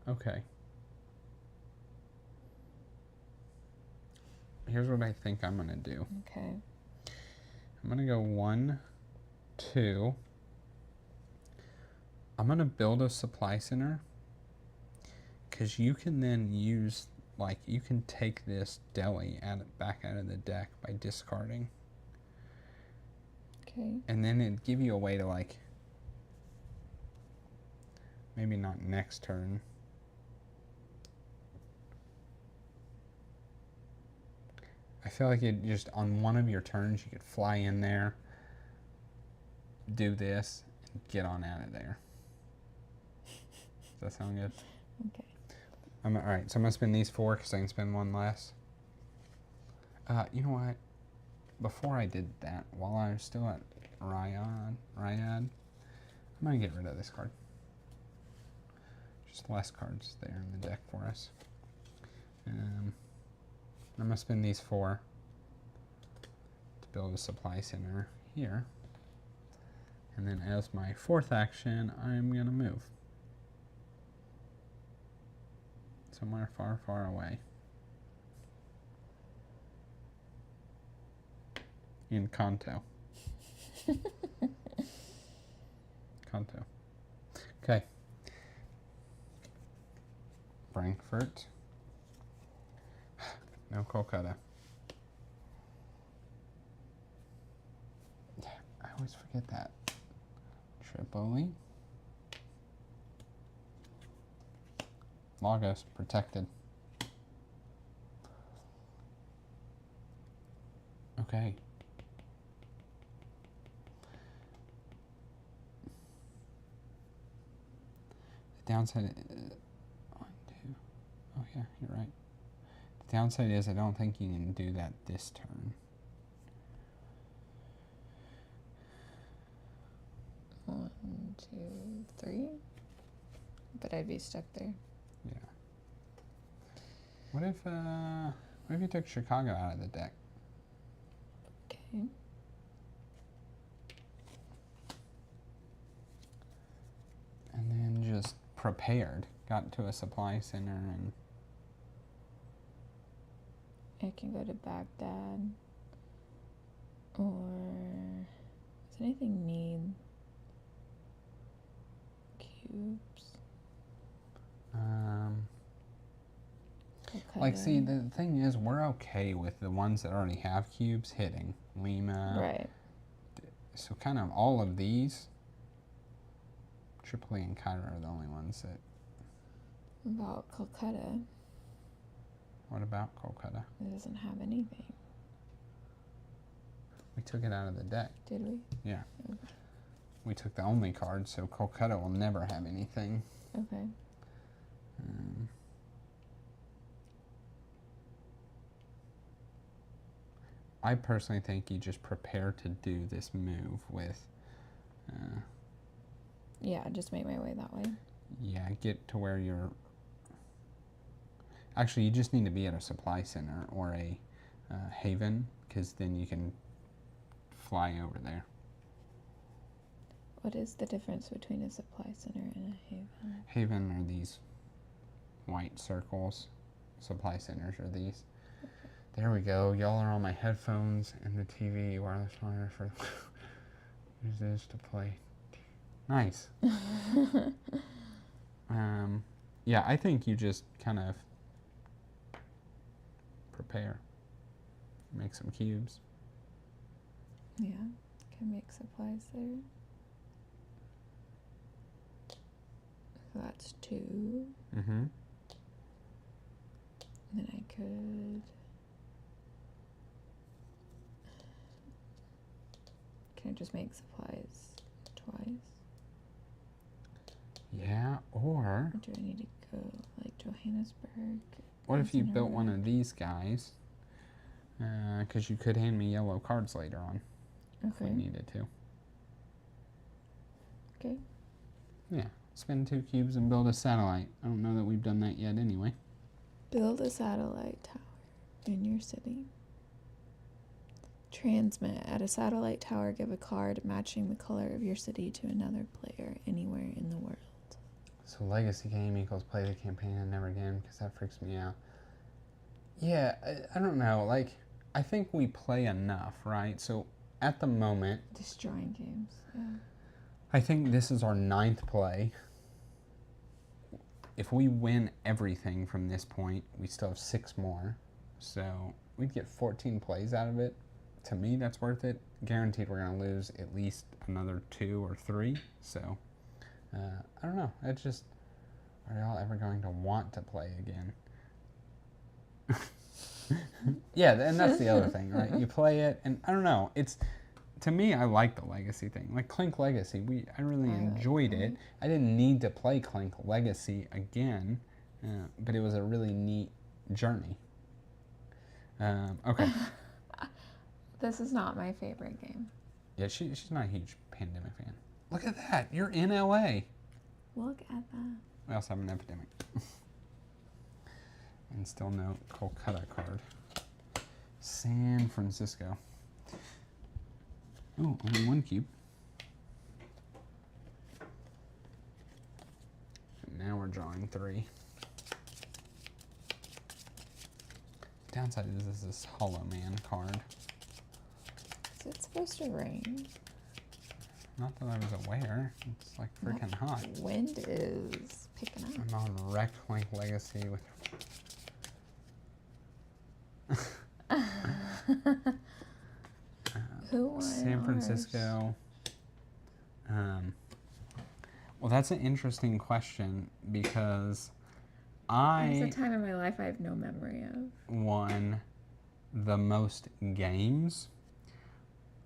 Speaker 1: Okay. Here's what I think I'm going to do.
Speaker 2: Okay.
Speaker 1: I'm going to go 1, 2. I'm going to build a supply center because you can then use, like, you can take this deli back out of the deck by discarding.
Speaker 2: Okay.
Speaker 1: And then it'd give you a way to, like, maybe not next turn. I feel like it just on one of your turns you could fly in there, do this, and get on out of there. Does that sound good?
Speaker 2: Okay.
Speaker 1: All right, so I'm gonna spend these 4 because I can spend 1 less. You know what? Before I did that, while I was still at Riyadh, I'm gonna get rid of this card. Just less cards there in the deck for us. I'm gonna spend these 4 to build a supply center here. And then as my 4th action, I'm gonna move somewhere far, far away. In Kanto. Kanto. Okay. Frankfurt. No Kolkata. I always forget that. Tripoli. Lagos, protected. Okay. The downside, 1, 2. Oh yeah, you're right. The downside is I don't think you can do that this turn.
Speaker 2: 1, 2, 3. But I'd be stuck there.
Speaker 1: Yeah. What if you took Chicago out of the deck?
Speaker 2: Okay.
Speaker 1: prepared. Got to a supply center and...
Speaker 2: I can go to Baghdad. Or does anything need cubes?
Speaker 1: Like, see, the thing is, we're okay with the ones that already have cubes hitting. Lima.
Speaker 2: Right.
Speaker 1: So kind of all of these, Tripoli and Cairo are the only ones that...
Speaker 2: About Calcutta.
Speaker 1: What about Kolkata?
Speaker 2: It doesn't have anything.
Speaker 1: We took it out of the deck.
Speaker 2: Did we?
Speaker 1: Yeah.
Speaker 2: Okay.
Speaker 1: We took the only card, so Kolkata will never have anything.
Speaker 2: Okay.
Speaker 1: I personally think you just prepare to do this move with...
Speaker 2: yeah, just make my way that way.
Speaker 1: Yeah, get to where you're... Actually, you just need to be at a supply center or a haven, because then you can fly over there.
Speaker 2: What is the difference between a supply center and a haven?
Speaker 1: Haven are these white circles. Supply centers are these.
Speaker 2: Okay.
Speaker 1: There we go. Y'all are on my headphones and the TV wireless monitor for... Use this to play. Nice. Yeah, I think you just kind of prepare. Make some cubes.
Speaker 2: Yeah, can make supplies there. So that's 2.
Speaker 1: Mm-hmm.
Speaker 2: Then I could... Can I just make supplies twice?
Speaker 1: Yeah, or...
Speaker 2: Or do I need to go, like, Johannesburg?
Speaker 1: What if you built one of these guys? Because you could hand me yellow cards later on. If we needed to.
Speaker 2: Okay.
Speaker 1: Yeah. Spend 2 cubes and build a satellite. I don't know that we've done that yet anyway.
Speaker 2: Build a satellite tower in your city. Transmit. At a satellite tower, give a card matching the color of your city to another player anywhere in the world.
Speaker 1: So legacy game equals play the campaign and never again, because that freaks me out. Yeah, I don't know. Like, I think we play enough, right? So at the moment...
Speaker 2: Destroying games, yeah.
Speaker 1: I think this is our 9th play. If we win everything from this point, we still have 6 more. So we'd get 14 plays out of it. To me, that's worth it. Guaranteed we're going to lose at least another 2 or 3. So, I don't know. It's just, are y'all ever going to want to play again? Yeah, and that's the other thing, right? You play it, and I don't know. It's, to me, I like the Legacy thing. Like Clink Legacy, I really enjoyed it. I didn't need to play Clink Legacy again, but it was a really neat journey. Okay.
Speaker 2: This is not my favorite game.
Speaker 1: Yeah, she's not a huge Pandemic fan. Look at that. You're in LA.
Speaker 2: Look at that.
Speaker 1: We also have an epidemic. And still no Kolkata card. San Francisco. Oh, only 1 cube. And now we're drawing 3. Downside is this is Hollow Man card.
Speaker 2: Is it supposed to rain?
Speaker 1: Not that I was aware. It's like freaking hot.
Speaker 2: Wind is picking up.
Speaker 1: I'm on Wrecked Link Legacy with...
Speaker 2: Who won
Speaker 1: San Francisco. Well, that's an interesting question because
Speaker 2: It was a time in my life I have no memory of.
Speaker 1: won the most games,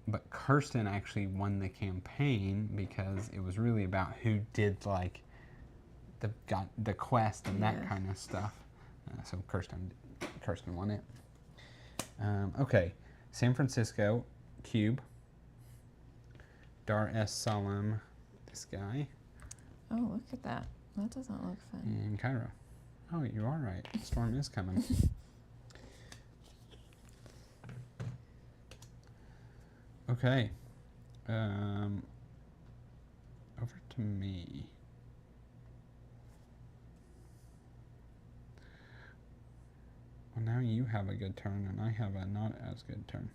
Speaker 1: but Kirsten actually won the campaign because it was really about who did like the quest and that kind of stuff. So Kirsten won it. Okay, San Francisco cube. Dar es Salaam, this guy.
Speaker 2: Oh, look at that. That doesn't look fun.
Speaker 1: And Cairo. Oh, you are right. The storm is coming. Okay. Over to me. Well, now you have a good turn, and I have a not as good turn.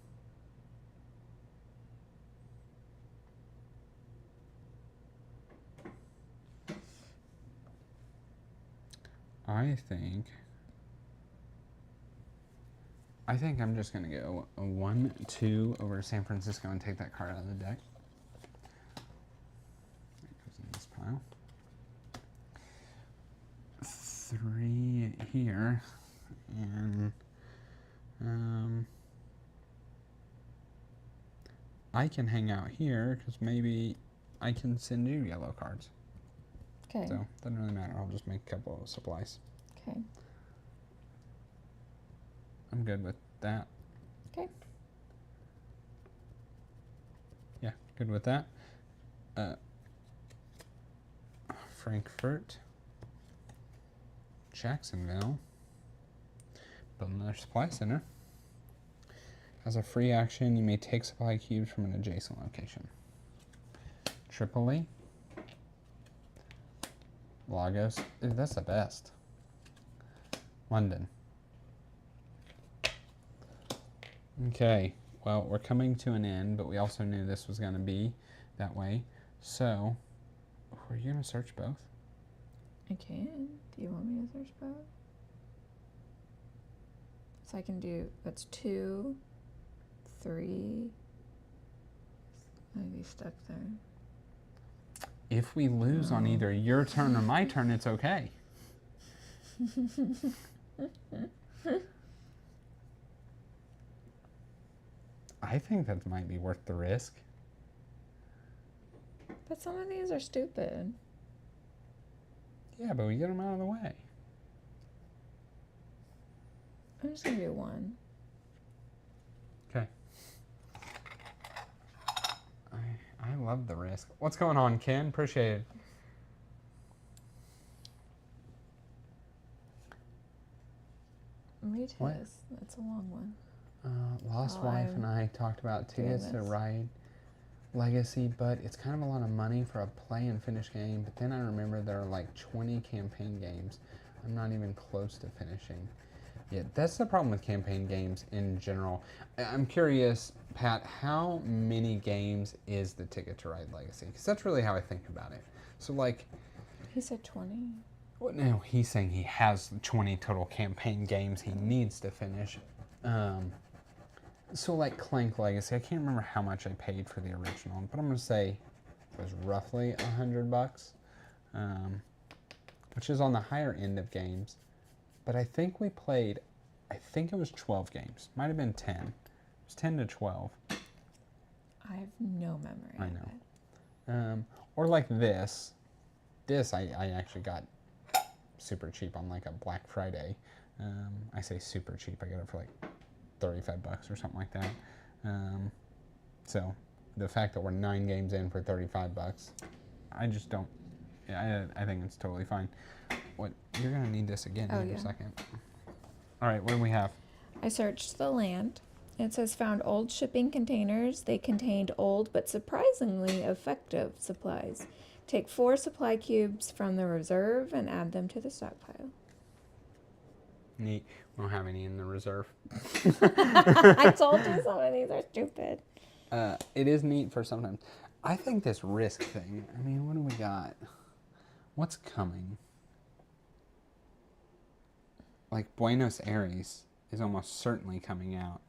Speaker 1: I think I'm just going to go a 1-2 over San Francisco and take that card out of the deck. It goes in this pile. 3 here, and I can hang out here because maybe I can send you yellow cards.
Speaker 2: Okay.
Speaker 1: So doesn't really matter. I'll just make a couple of supplies.
Speaker 2: Okay.
Speaker 1: I'm good with that.
Speaker 2: Okay.
Speaker 1: Yeah, good with that. Frankfurt. Jacksonville. Build another supply center. As a free action, you may take supply cubes from an adjacent location. Tripoli. Lagos. Ooh, that's the best. London. Okay, well, we're coming to an end, but we also knew this was going to be that way. So, were you going to search both?
Speaker 2: I can. Do you want me to search both? So I can do, that's 2, 3. I'd be stuck there.
Speaker 1: If we lose on either your turn or my turn, it's okay. I think that might be worth the risk.
Speaker 2: But some of these are stupid.
Speaker 1: Yeah, but we get them out of the way.
Speaker 2: I'm just going to do 1.
Speaker 1: Okay. I love the risk. What's going on, Ken? Appreciate it.
Speaker 2: Me too.
Speaker 1: What?
Speaker 2: That's a long one.
Speaker 1: Lost Wife and I talked about tickets to ride Legacy, but it's kind of a lot of money for a play and finish game. But then I remember there are like 20 campaign games. I'm not even close to finishing. Yeah, that's the problem with campaign games in general. I'm curious, Pat, how many games is the Ticket to Ride Legacy? Because that's really how I think about it. So like...
Speaker 2: He said 20.
Speaker 1: Well, no, he's saying he has 20 total campaign games he needs to finish. So like Clank Legacy, I can't remember how much I paid for the original, but I'm going to say it was roughly $100, which is on the higher end of games. But I think we played, I think it was 12 games. Might have been 10. It was 10 to 12.
Speaker 2: I have no memory
Speaker 1: I
Speaker 2: of
Speaker 1: know. Or like this. This I actually got super cheap on like a Black Friday. I say super cheap. I got it for like $35 or something like that. So the fact that we're 9 games in for $35, I just don't. Yeah, I think it's totally fine. What you're gonna need this again in a second. All right, what do we have?
Speaker 2: I searched the land. It says found old shipping containers. They contained old but surprisingly effective supplies. Take 4 supply cubes from the reserve and add them to the stockpile.
Speaker 1: Neat. We don't have any in the reserve.
Speaker 2: I told you some of these are stupid.
Speaker 1: It is neat for sometimes. I think this risk thing, I mean, what do we got? What's coming? Like Buenos Aires is almost certainly coming out.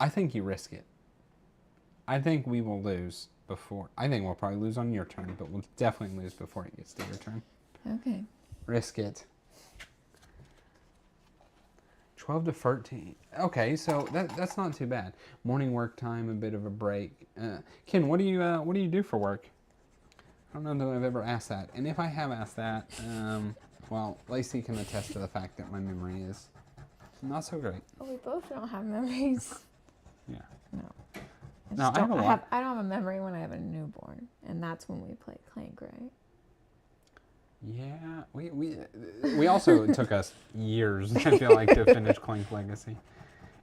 Speaker 1: I think you risk it. I think we will lose before. I think we'll probably lose on your turn, but we'll definitely lose before it gets to your turn.
Speaker 2: Okay.
Speaker 1: Risk it. 12 to 13. Okay, so that's not too bad. Morning work time, a bit of a break. Ken, what do you do for work? I don't know that I've ever asked that. And if I have asked that, well, Lacey can attest to the fact that my memory is not so great.
Speaker 2: Well, we both don't have memories.
Speaker 1: Yeah.
Speaker 2: No.
Speaker 1: No, I have a lot.
Speaker 2: I don't have a memory when I have a newborn, and that's when we play Clank, right?
Speaker 1: Yeah, we also took us years, I feel like, to finish Clank Legacy.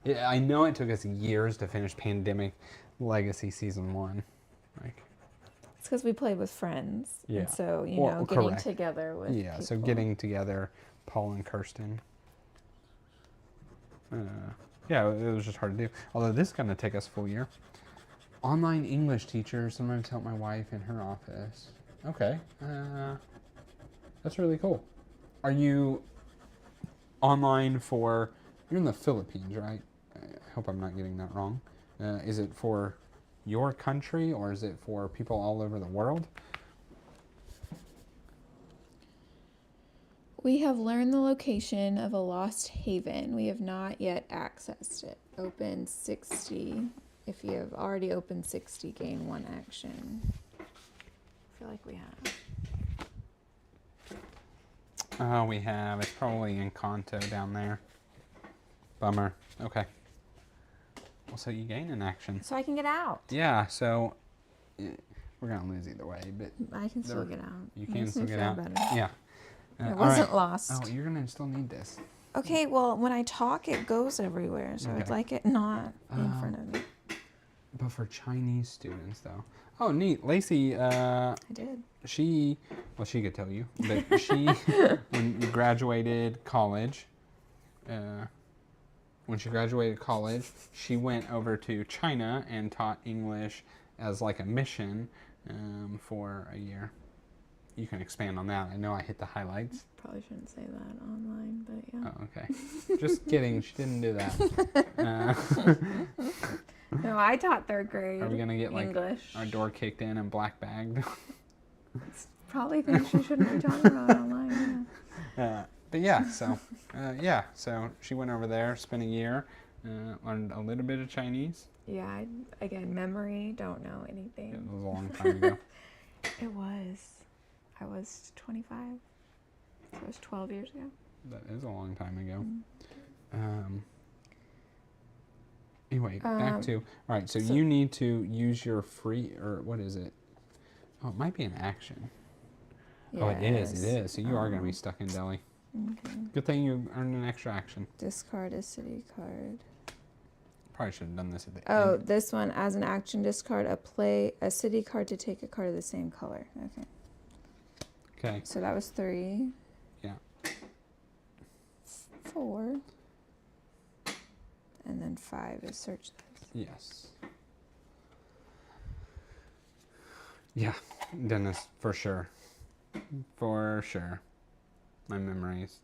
Speaker 1: I know it took us years to finish Pandemic Legacy Season 1. Like,
Speaker 2: it's because we played with friends.
Speaker 1: Yeah.
Speaker 2: And so, getting
Speaker 1: correct.
Speaker 2: together with
Speaker 1: Yeah,
Speaker 2: people.
Speaker 1: so getting together, Paul and Kirsten. Yeah, it was just hard to do. Although this is going to take us a full year. Online English teacher, sometimes help my wife in her office. Okay. That's really cool. Are you online for, you're in the Philippines, right? I hope I'm not getting that wrong. Is it for your country or is it for people all over the world?
Speaker 2: We have learned the location of a lost haven. We have not yet accessed it. Open 60. If you have already opened 60, gain 1 action. I feel like we have.
Speaker 1: Oh, we have. It's probably in Kanto down there. Bummer. Okay. Well, so you gain an action.
Speaker 2: So I can get out.
Speaker 1: Yeah, so we're going to lose either way, but
Speaker 2: I can still get out.
Speaker 1: you can still get
Speaker 2: feel
Speaker 1: out.
Speaker 2: better.
Speaker 1: Yeah.
Speaker 2: It
Speaker 1: all
Speaker 2: wasn't
Speaker 1: right.
Speaker 2: lost.
Speaker 1: Oh, you're going to still need this.
Speaker 2: Okay, well, when I talk, it goes everywhere, so I'd
Speaker 1: Okay.
Speaker 2: like it not in front of me.
Speaker 1: But for Chinese students, though. Oh, neat. Lacey,
Speaker 2: I did.
Speaker 1: she could tell you, but she, when you graduated college, she went over to China and taught English as like a mission for a year. You can expand on that. I know I hit the highlights.
Speaker 2: Probably shouldn't say that online, but yeah.
Speaker 1: Oh, okay. Just kidding. She didn't do that.
Speaker 2: No, I taught 3rd grade.
Speaker 1: Are we going to get like
Speaker 2: English.
Speaker 1: our door kicked in and black bagged?
Speaker 2: Probably things you shouldn't be talking about online. Yeah.
Speaker 1: But yeah, so she went over there, spent a year, learned a little bit of Chinese.
Speaker 2: Yeah, again, memory, don't know anything.
Speaker 1: It was a long time ago.
Speaker 2: It was. I was 25. So it was 12 years ago.
Speaker 1: That is a long time ago. Anyway, back to, all right, so you need to use your free, or what is it? Oh, it might be an action.
Speaker 2: Yes.
Speaker 1: Oh, it is. So you are going to be stuck in Delhi.
Speaker 2: Okay.
Speaker 1: Good thing you earned an extra action.
Speaker 2: Discard a city card.
Speaker 1: Probably should have done this at the
Speaker 2: Oh,
Speaker 1: end.
Speaker 2: this one, as an action, discard a city card to take a card of the same color. Okay.
Speaker 1: Okay.
Speaker 2: So that was 3.
Speaker 1: Yeah.
Speaker 2: 4. And then 5 is search this.
Speaker 1: Yes. Yeah, Dennis, for sure. For sure. My memories.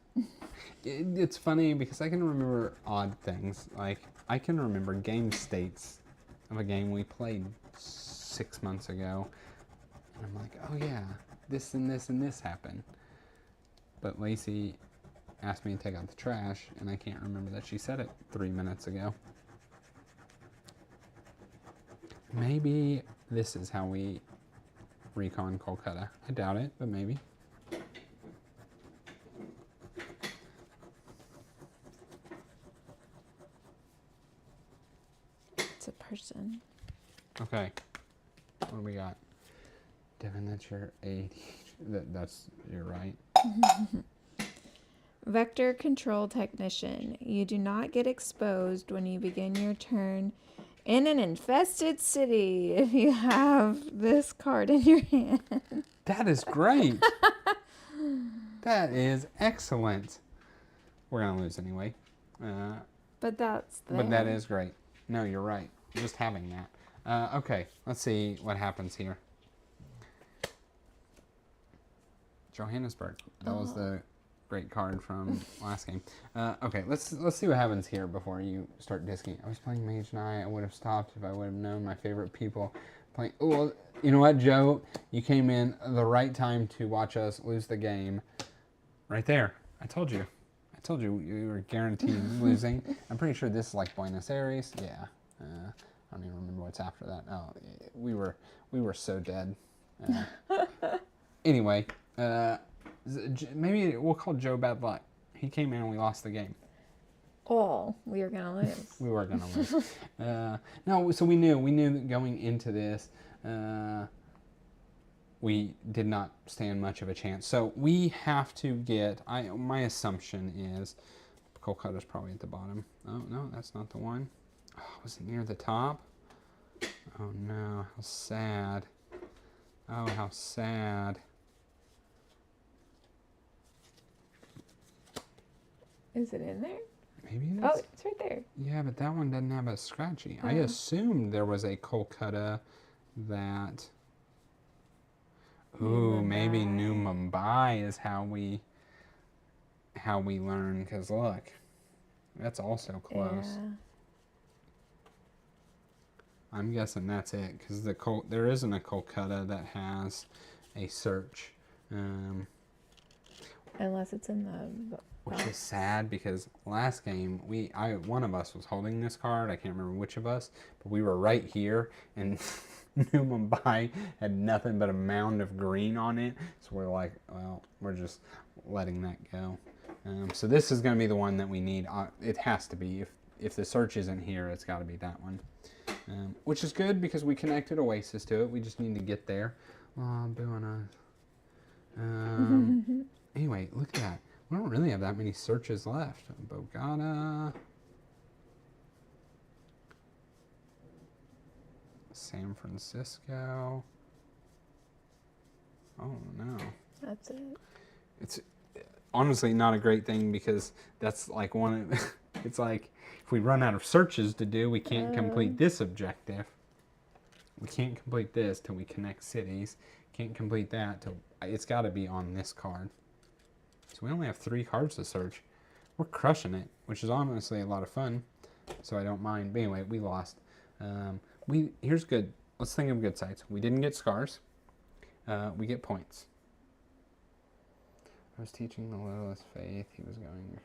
Speaker 1: It's funny because I can remember odd things. Like, I can remember game states of a game we played 6 months ago. And I'm like, oh yeah, this and this and this happened. But Lacey asked me to take out the trash, and I can't remember that she said it 3 minutes ago. Maybe this is how we recon Kolkata. I doubt it, but maybe.
Speaker 2: It's a person.
Speaker 1: Okay. What do we got? Devin, that's your ADHD. You're right.
Speaker 2: Vector control technician. You do not get exposed when you begin your turn in an infested city if you have this card in your hand.
Speaker 1: That is great. That is excellent. We're going to lose anyway.
Speaker 2: But that's there.
Speaker 1: But that is great. No, you're right. Just having that. Okay, let's see what happens here. Johannesburg. That was the great card from last game. Okay, let's see what happens here before you start disking. I was playing Mage Knight. I would have stopped if I would have known my favorite people playing. Oh, well, you know what, Joe? You came in the right time to watch us lose the game. Right there. I told you you were guaranteed losing. I'm pretty sure this is like Buenos Aires. Yeah. I don't even remember what's after that. Oh, we were so dead. Anyway, maybe we'll call Joe bad luck. He came in and we lost the game.
Speaker 2: Oh, we were going to lose.
Speaker 1: We were going to lose. No, so we knew that going into this, we did not stand much of a chance. So we have to get, my assumption is, Kolkata's probably at the bottom. Oh, no, that's not the one. Oh, was it near the top? Oh, no, how sad. Oh, how sad.
Speaker 2: Is it in there?
Speaker 1: Maybe it is.
Speaker 2: Oh, it's right there.
Speaker 1: Yeah, but that one doesn't have a scratchy. I
Speaker 2: Oh.
Speaker 1: assumed there was a Kolkata that...
Speaker 2: New
Speaker 1: Ooh, maybe
Speaker 2: Mumbai.
Speaker 1: New Mumbai is how we learn. Because look, that's also close.
Speaker 2: Yeah.
Speaker 1: I'm guessing that's it. Because there isn't a Kolkata that has a search.
Speaker 2: Unless it's in the
Speaker 1: Which is sad because last game one of us was holding this card. I can't remember which of us, but we were right here, and New Mumbai had nothing but a mound of green on it. So we're like, well, we're just letting that go. So this is going to be the one that we need. It has to be. If the search isn't here, it's got to be that one. Which is good because we connected Oasis to it. We just need to get there. Anyway, look at that. We don't really have that many searches left. Bogota. San Francisco. Oh, no.
Speaker 2: That's it.
Speaker 1: It's honestly not a great thing because that's like it's like if we run out of searches to do, we can't complete this objective. We can't complete this till we connect cities. Can't complete that till it's got to be on this card. So we only have 3 cards to search. We're crushing it, which is honestly a lot of fun. So I don't mind. But anyway, we lost. Here's good. Let's think of good sides. We didn't get scars. We get points. I was teaching the littlest faith. He was going.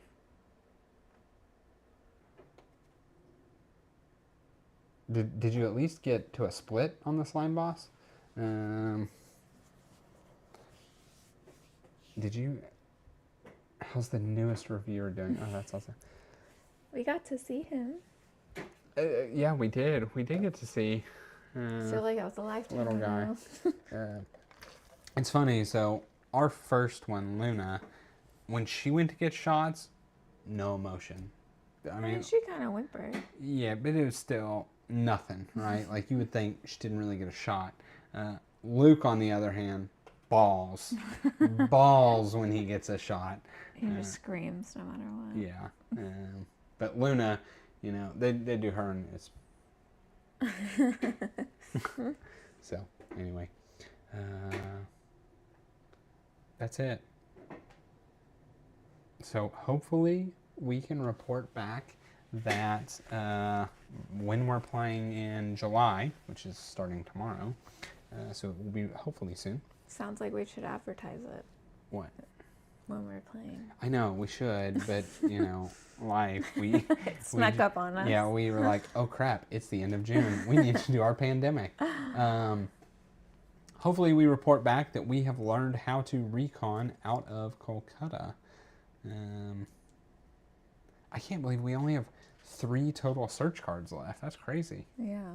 Speaker 1: Did you at least get to a split on the slime boss? Did you? How's the newest reviewer doing? Oh, that's awesome.
Speaker 2: We got to see him.
Speaker 1: Yeah, we did. We did get to see.
Speaker 2: Feel like that was a lifetime
Speaker 1: little guy.
Speaker 2: ago.
Speaker 1: It's funny. So our first one, Luna, when she went to get shots, no emotion. I mean,
Speaker 2: she kind of whimpered.
Speaker 1: Yeah, but it was still nothing, right? Like you would think she didn't really get a shot. Luke, on the other hand, balls when he gets a shot.
Speaker 2: He just screams no matter what.
Speaker 1: Yeah, but Luna, you know, they do her and it's. So anyway, that's it. So hopefully we can report back that when we're playing in July, which is starting tomorrow, so it will be hopefully soon.
Speaker 2: Sounds like we should advertise it.
Speaker 1: What?
Speaker 2: When we're playing.
Speaker 1: I know, we should, but, you know, life, we...
Speaker 2: Snuck up on us.
Speaker 1: Yeah, we were like, oh crap, it's the end of June. We need to do our pandemic. Hopefully we report back that we have learned how to recon out of Kolkata. I can't believe we only have 3 total search cards left. That's crazy.
Speaker 2: Yeah.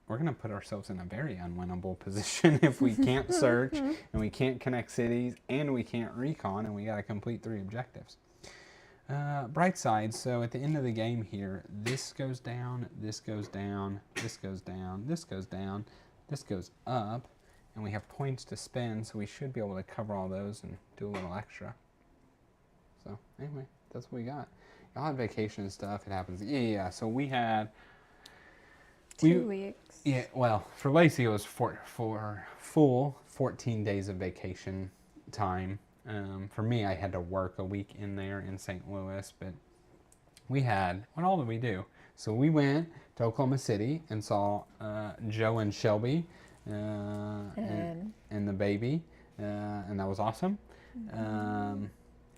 Speaker 1: We're going to put ourselves in a very unwinnable position if we can't search and we can't connect cities and we can't recon and we got to complete 3 objectives. Bright side, so at the end of the game here, this goes down, this goes down, this goes down, this goes down, this goes up, and we have points to spend, so we should be able to cover all those and do a little extra. So anyway, that's what we got. Y'all had vacation and stuff, it happens. Yeah, so we had...
Speaker 2: 2 weeks.
Speaker 1: Yeah, well, for Lacey it was for full 14 days of vacation time. For me, I had to work a week in there in St. Louis, but we had, what all did we do? So we went to Oklahoma City and saw Joe and Shelby and the baby, and that was awesome. And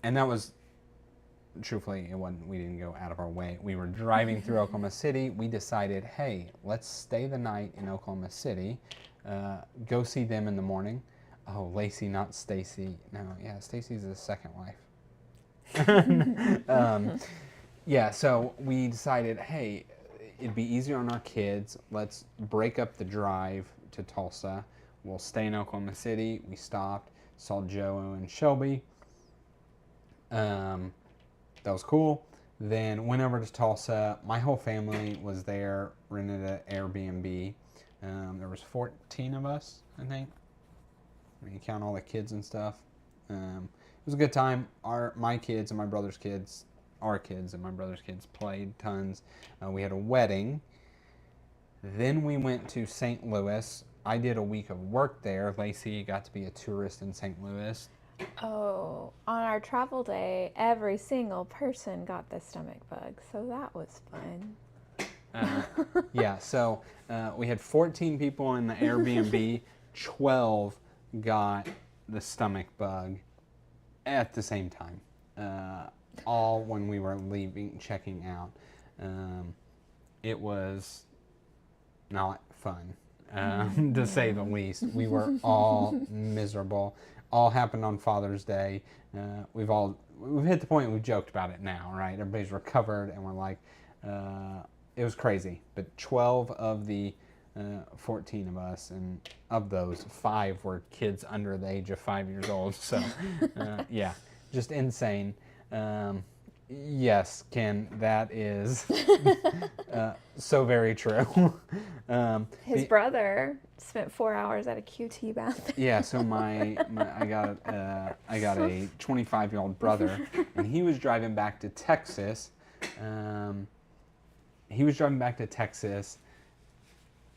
Speaker 1: that was, truthfully, we didn't go out of our way. We were driving through Oklahoma City. We decided, hey, let's stay the night in Oklahoma City, go see them in the morning. Oh, Lacey, not Stacy. No, yeah, Stacy's his second wife. Yeah, so we decided, hey, it'd be easier on our kids. Let's break up the drive to Tulsa. We'll stay in Oklahoma City. We stopped, saw Joe and Shelby. That was cool. Then went over to Tulsa. My whole family was there, rented an Airbnb. There was 14 of us, I think. When you count all the kids and stuff. It was a good time. My kids and my brother's kids, our kids and my brother's kids played tons. We had a wedding. Then we went to St. Louis. I did a week of work there. Lacey got to be a tourist in St. Louis.
Speaker 2: Oh, on our travel day, every single person got the stomach bug, so that was fun.
Speaker 1: Yeah, so we had 14 people in the Airbnb. 12 got the stomach bug at the same time, all when we were checking out. It was not fun, to say the least. We were all miserable. All happened on Father's Day. We've hit the point we've joked about it now, right? Everybody's recovered, and we're like, it was crazy. But 12 of the 14 of us, and of those, 5 were kids under the age of 5 years old. So, yeah, just insane. Yes, Ken, that is so very true.
Speaker 2: His brother spent 4 hours at a QT bathroom.
Speaker 1: Yeah, so I got a 25-year-old brother, and he was driving back to Texas.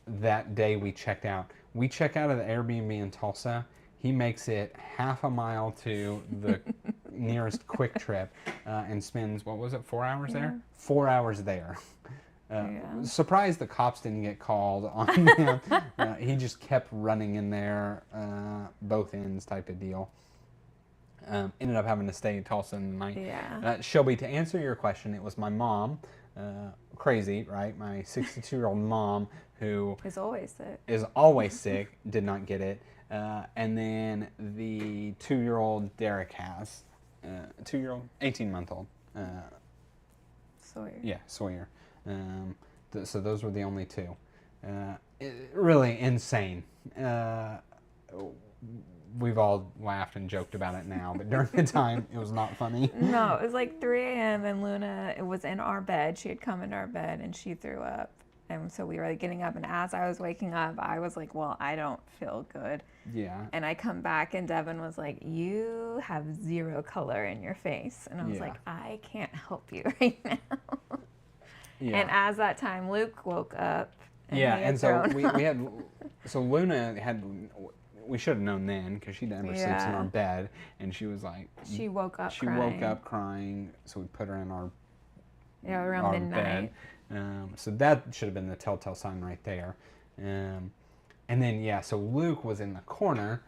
Speaker 1: That day we checked out. We check out of the Airbnb in Tulsa. He makes it half a mile to the nearest Quick Trip and spends, 4 hours there? 4 hours there. Surprised the cops didn't get called on him. He just kept running in there, both ends type of deal. Ended up having to stay in Tulsa in the night.
Speaker 2: Yeah.
Speaker 1: Shelby, to answer your question, it was my mom. Crazy, right? My 62-year-old mom, who
Speaker 2: is always sick,
Speaker 1: did not get it. And then the 2-year-old Derek has. 18-month-old.
Speaker 2: Sawyer.
Speaker 1: Yeah, Sawyer. So those were the only 2. Really insane. We've all laughed and joked about it now, but during the time, it was not funny.
Speaker 2: No, it was like 3 a.m. and Luna was in our bed. She had come into our bed and she threw up. And so we were like getting up, and as I was waking up, I was like, well, I don't feel good.
Speaker 1: Yeah.
Speaker 2: And I come back, and Devin was like, you have 0 color in your face. And I was like, I can't help you right now.
Speaker 1: Yeah.
Speaker 2: And as that time, Luke woke up.
Speaker 1: And so Luna had, we should have known then, because she never sleeps in our bed, and she was like,
Speaker 2: she woke up
Speaker 1: crying, so we put her in our
Speaker 2: around midnight.
Speaker 1: Bed. So that should have been the telltale sign right there. And then, so Luke was in the corner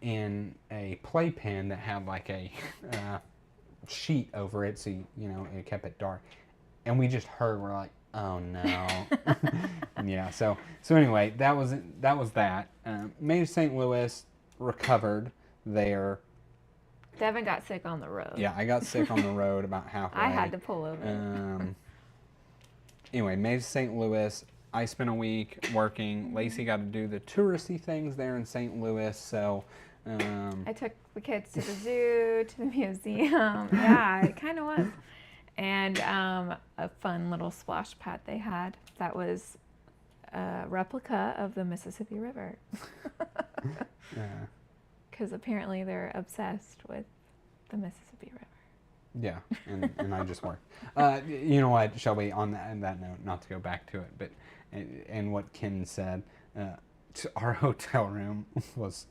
Speaker 1: in a playpen that had like a sheet over it, so it kept it dark. And we just heard, we're like, oh no. So anyway, that was that. Made it to St. Louis, recovered there.
Speaker 2: Devin got sick on the road.
Speaker 1: Yeah, I got sick on the road about halfway.
Speaker 2: I had to pull over.
Speaker 1: Anyway, made it to St. Louis. I spent a week working. Lacey got to do the touristy things there in St. Louis, so...
Speaker 2: I took the kids to the zoo, to the museum. Yeah, it kind of was. And a fun little splash pad they had that was a replica of the Mississippi River. Because apparently they're obsessed with the Mississippi River.
Speaker 1: Yeah, and I just worked. You know what, Shelby, on that note, not to go back to it, but and what Ken said, our hotel room was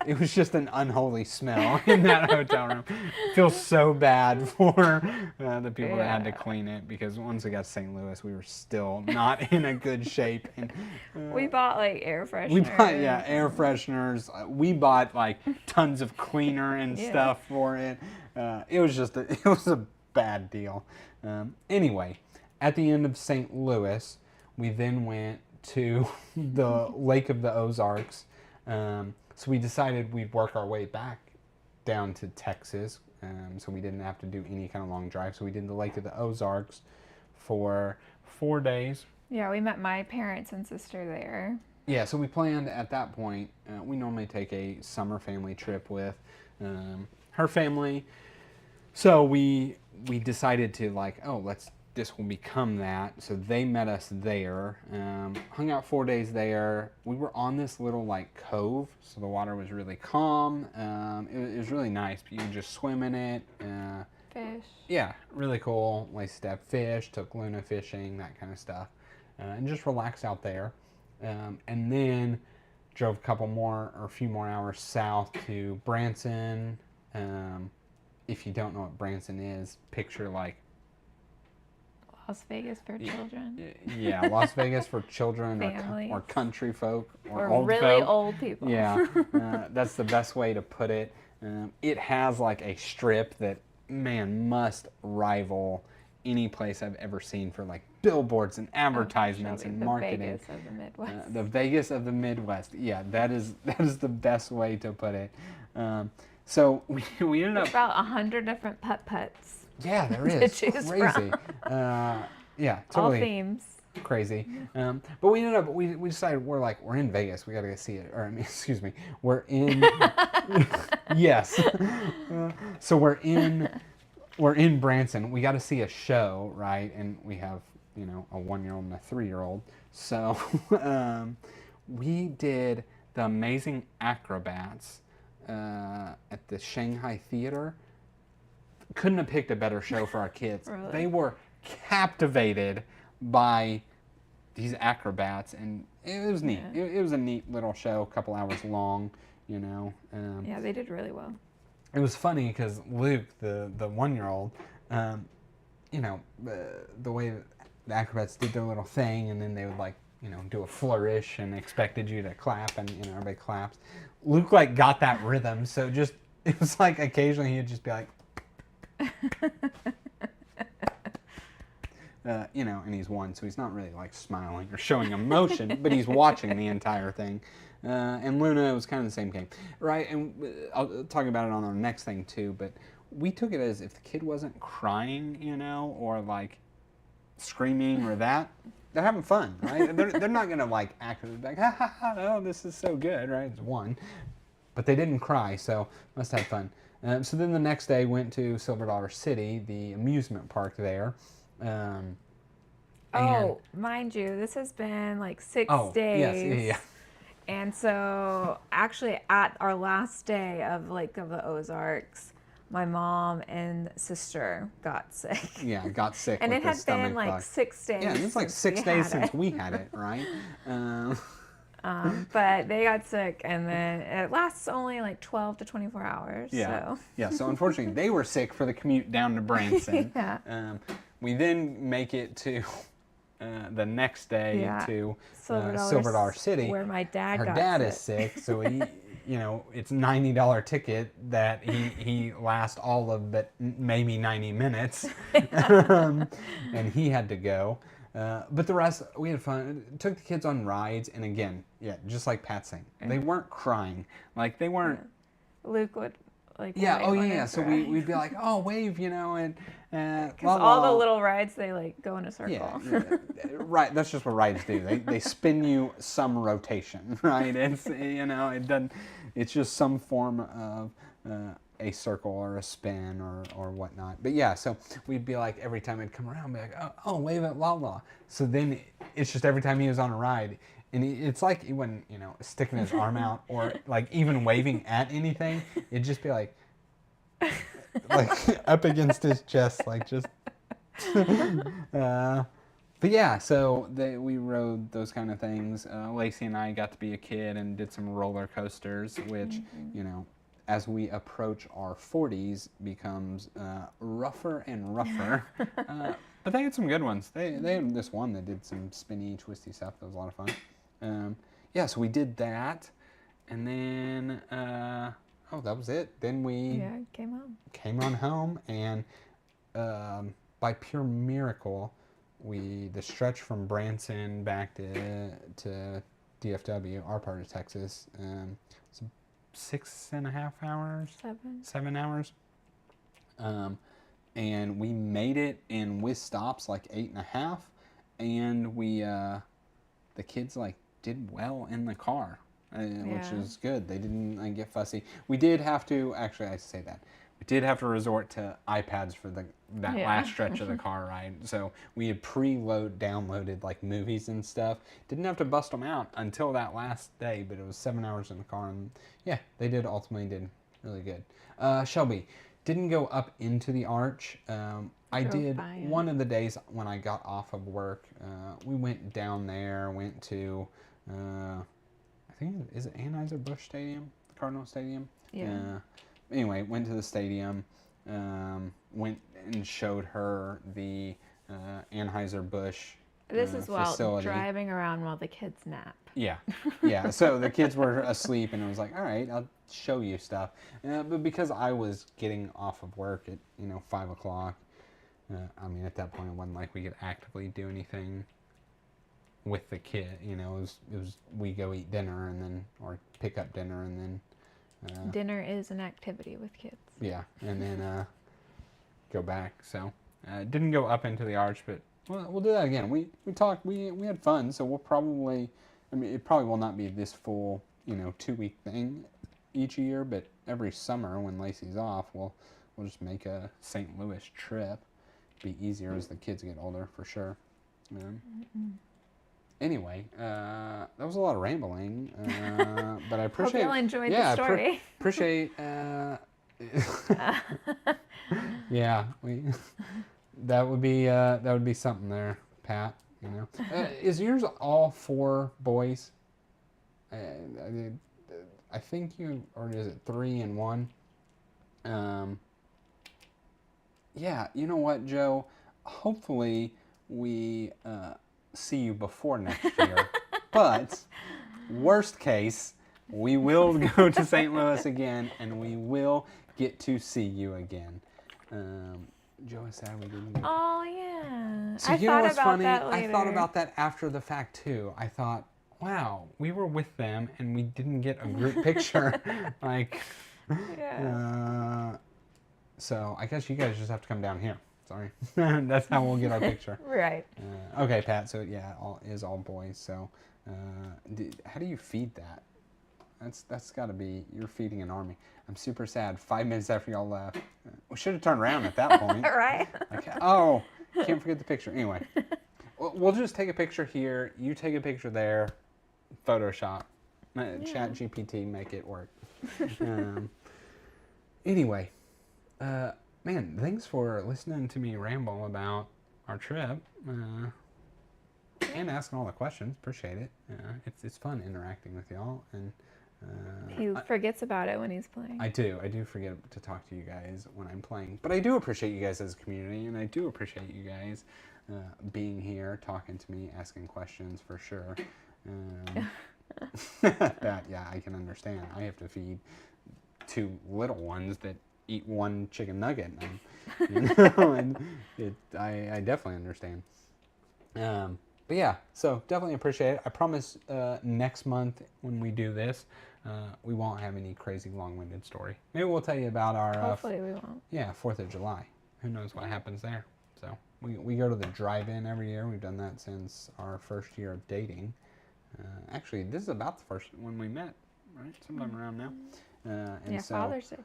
Speaker 1: it was just an unholy smell in that hotel room. Feel so bad for the people that had to clean it, because once we got to St. Louis, we were still not in a good shape. And
Speaker 2: we bought like air fresheners.
Speaker 1: We bought air fresheners. We bought like tons of cleaner and stuff for it. It was a bad deal. Anyway, at the end of St. Louis, we then went to the Lake of the Ozarks. So we decided we'd work our way back down to Texas, so we didn't have to do any kind of long drive. So we did the Lake of the Ozarks for 4 days.
Speaker 2: Yeah, we met my parents and sister there.
Speaker 1: Yeah, so we planned at that point, we normally take a summer family trip with her family. So we decided to let's this will become that. So they met us there, hung out 4 days there. We were on this little like cove, so the water was really calm. It was really nice. You could just swim in it.
Speaker 2: Fish.
Speaker 1: Yeah, really cool. Lacey stabbed fish, took Luna fishing, that kind of stuff, and just relaxed out there. And then drove a few more hours south to Branson. If you don't know what Branson is, picture like
Speaker 2: Las Vegas for children.
Speaker 1: Yeah, Las Vegas for children or country folk or old
Speaker 2: really
Speaker 1: folk.
Speaker 2: old people.
Speaker 1: Yeah, that's the best way to put it. It has like a strip that, man, must rival any place I've ever seen for like billboards and advertisements and marketing.
Speaker 2: The Vegas of the Midwest.
Speaker 1: The Vegas of the Midwest. Yeah, that is the best way to put it. So we ended up
Speaker 2: about 100 different putt-putts.
Speaker 1: Yeah, there is.
Speaker 2: To choose
Speaker 1: Crazy. Yeah, totally.
Speaker 2: All themes.
Speaker 1: Crazy. But we decided we're in Vegas. We got to go see it. Or I mean, excuse me. We're in. Yes. So we're in Branson. We got to see a show, right? And we have a 1-year-old and a 3-year-old. So we did The Amazing Acrobats at the Shanghai Theater. Couldn't have picked a better show for our kids.
Speaker 2: Really?
Speaker 1: They were captivated by these acrobats, and it was neat.
Speaker 2: Yeah.
Speaker 1: It was a neat little show, a couple hours long,
Speaker 2: Yeah, they did really well.
Speaker 1: It was funny because Luke, the 1-year-old, the way the acrobats did their little thing, and then they would do a flourish and expected you to clap, and everybody claps. Luke got that rhythm, so it was like occasionally he'd just be like. And he's 1, so he's not really smiling or showing emotion, but he's watching the entire thing. And Luna was kind of the same game, right? And I'll talk about it on our next thing too, but we took it as if the kid wasn't crying, or screaming or that, they're having fun, right? they're not gonna act like, ha ha ha, oh, this is so good, right? It's 1. But they didn't cry, so must have fun. So then the next day went to Silver Dollar City, the amusement park there.
Speaker 2: Mind you, this has been 6 days.
Speaker 1: Yes, yeah.
Speaker 2: And so actually at our last day of Lake of the Ozarks, my mom and sister got sick.
Speaker 1: Yeah, got sick.
Speaker 2: And
Speaker 1: with
Speaker 2: it had been
Speaker 1: bug.
Speaker 2: 6 days.
Speaker 1: Yeah, it was 6 days since we had it, right?
Speaker 2: But they got sick, and then it lasts only 12 to 24 hours.
Speaker 1: Yeah.
Speaker 2: So.
Speaker 1: Yeah, so unfortunately they were sick for the commute down to Branson.
Speaker 2: Yeah.
Speaker 1: We then make it to the next day to Silver Dollar City,
Speaker 2: where my dad
Speaker 1: Her
Speaker 2: got
Speaker 1: dad
Speaker 2: sick.
Speaker 1: is sick, so he, it's $90 ticket that he lasts all of but maybe 90 minutes, and he had to go. But the rest, we had fun. Took the kids on rides, and again, just like Pat's saying, they weren't crying. They weren't.
Speaker 2: Luke would
Speaker 1: So we'd be like, oh, wave, and
Speaker 2: because all the little rides they go in a circle.
Speaker 1: Yeah, right. That's just what rides do. They spin you some rotation, right? It's it doesn't. It's just some form of a circle or a spin or whatnot. But yeah, so we'd be every time it'd come around, be like, oh, wave at la la. So then it's just every time he was on a ride. And it's like he wasn't, sticking his arm out or even waving at anything. It'd just be up against his chest, just. But yeah, so we rode those kind of things. Lacey and I got to be a kid and did some roller coasters, which, as we approach our 40s, becomes rougher and rougher. But they had some good ones. They had this one that did some spinny, twisty stuff. That was a lot of fun. So we did that, and then that was it. Then we came on home, and by pure miracle, the stretch from Branson back to DFW, our part of Texas, it's 6.5 hours, 7 hours, and we made it in with stops 8.5, and we the kids did well in the car, which is good. They didn't get fussy. We did have to, actually I say that, We did have to resort to iPads for that
Speaker 2: Yeah.
Speaker 1: last stretch of the car ride. So we had downloaded like movies and stuff. Didn't have to bust them out until that last day, but it was 7 hours in the car, and yeah, they ultimately did really good. Shelby didn't go up into the arch. I
Speaker 2: Drove
Speaker 1: did
Speaker 2: by it.
Speaker 1: one of the days when I got off of work. We went down there, went to I think is it Anheuser-Busch Stadium, the Cardinal Stadium.
Speaker 2: Yeah.
Speaker 1: Anyway, went to the stadium, went and showed her the Anheuser-Busch
Speaker 2: This is while
Speaker 1: facility.
Speaker 2: driving around while the kids nap.
Speaker 1: Yeah, yeah. So the kids were asleep, and it was like, all right, I'll show you stuff. But because I was getting off of work at 5 o'clock, I mean, at that point, it wasn't like we could actively do anything with the kid. It was we go eat dinner and then or pick up dinner and then.
Speaker 2: Dinner is an activity with kids.
Speaker 1: Yeah, and then go back. So didn't go up into the arch, but we'll do that again. We talked. We had fun. So we'll probably. I mean, it probably will not be this full 2-week thing each year, but every summer when Lacey's off, we'll just make a St. Louis trip. Be easier as the kids get older, for sure. Anyway, that was a lot of rambling, but I appreciate.
Speaker 2: Hope you all enjoyed the story.
Speaker 1: Appreciate. Yeah, that would be something there, Pat. Is yours all 4 boys? I think or is it 3 and 1? Yeah, you know what, Joe? Hopefully we see you before next year. But worst case, we will go to St. Louis again, and we will get to see you again. Joe is sad we didn't get.
Speaker 2: Oh yeah.
Speaker 1: So
Speaker 2: I
Speaker 1: you know
Speaker 2: thought
Speaker 1: what's
Speaker 2: about
Speaker 1: funny?
Speaker 2: that later.
Speaker 1: I thought about that after the fact too. I thought, wow, we were with them and we didn't get a group picture. Like,
Speaker 2: Yeah.
Speaker 1: So I guess you guys just have to come down here. Sorry, that's how we'll get our picture.
Speaker 2: Right.
Speaker 1: Okay, Pat. So yeah, all boys. So how do you feed that? That's got to be, you're feeding an army. I'm super sad. 5 minutes after y'all left, we should have turned around at that point.
Speaker 2: Right.
Speaker 1: Like, oh, can't forget the picture. Anyway, we'll just take a picture here. You take a picture there. Photoshop, Chat GPT, make it work. Anyway, man, thanks for listening to me ramble about our trip and asking all the questions. Appreciate it. It's fun interacting with y'all, and
Speaker 2: He forgets about it when he's playing.
Speaker 1: I do forget to talk to you guys when I'm playing, but I do appreciate you guys as a community, and I do appreciate you guys being here, talking to me, asking questions for sure. That, yeah, I can understand. I have to feed 2 little ones that eat 1 chicken nugget, and I definitely understand. But yeah, so definitely appreciate it. I promise next month when we do this, we won't have any crazy long-winded story. Maybe we'll tell you about our
Speaker 2: Hopefully we won't.
Speaker 1: 4th of July. Who knows what happens there? So we go to the drive-in every year. We've done that since our first year of dating. Actually, this is about the first when we met, right? Sometime around now. And
Speaker 2: yeah,
Speaker 1: so,
Speaker 2: Father's Day.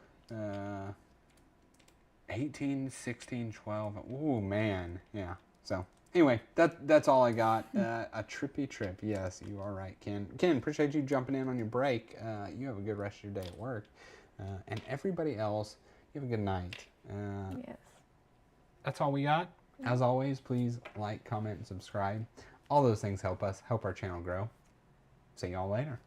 Speaker 1: 18, 16, 12. Ooh, man. Yeah. So anyway, that's all I got. A trippy trip. Yes, you are right, Ken. Ken, appreciate you jumping in on your break. You have a good rest of your day at work. And everybody else, you have a good night.
Speaker 2: Yes.
Speaker 1: That's all we got. As always, please like, comment, and subscribe. All those things help us, help our channel grow. See y'all later.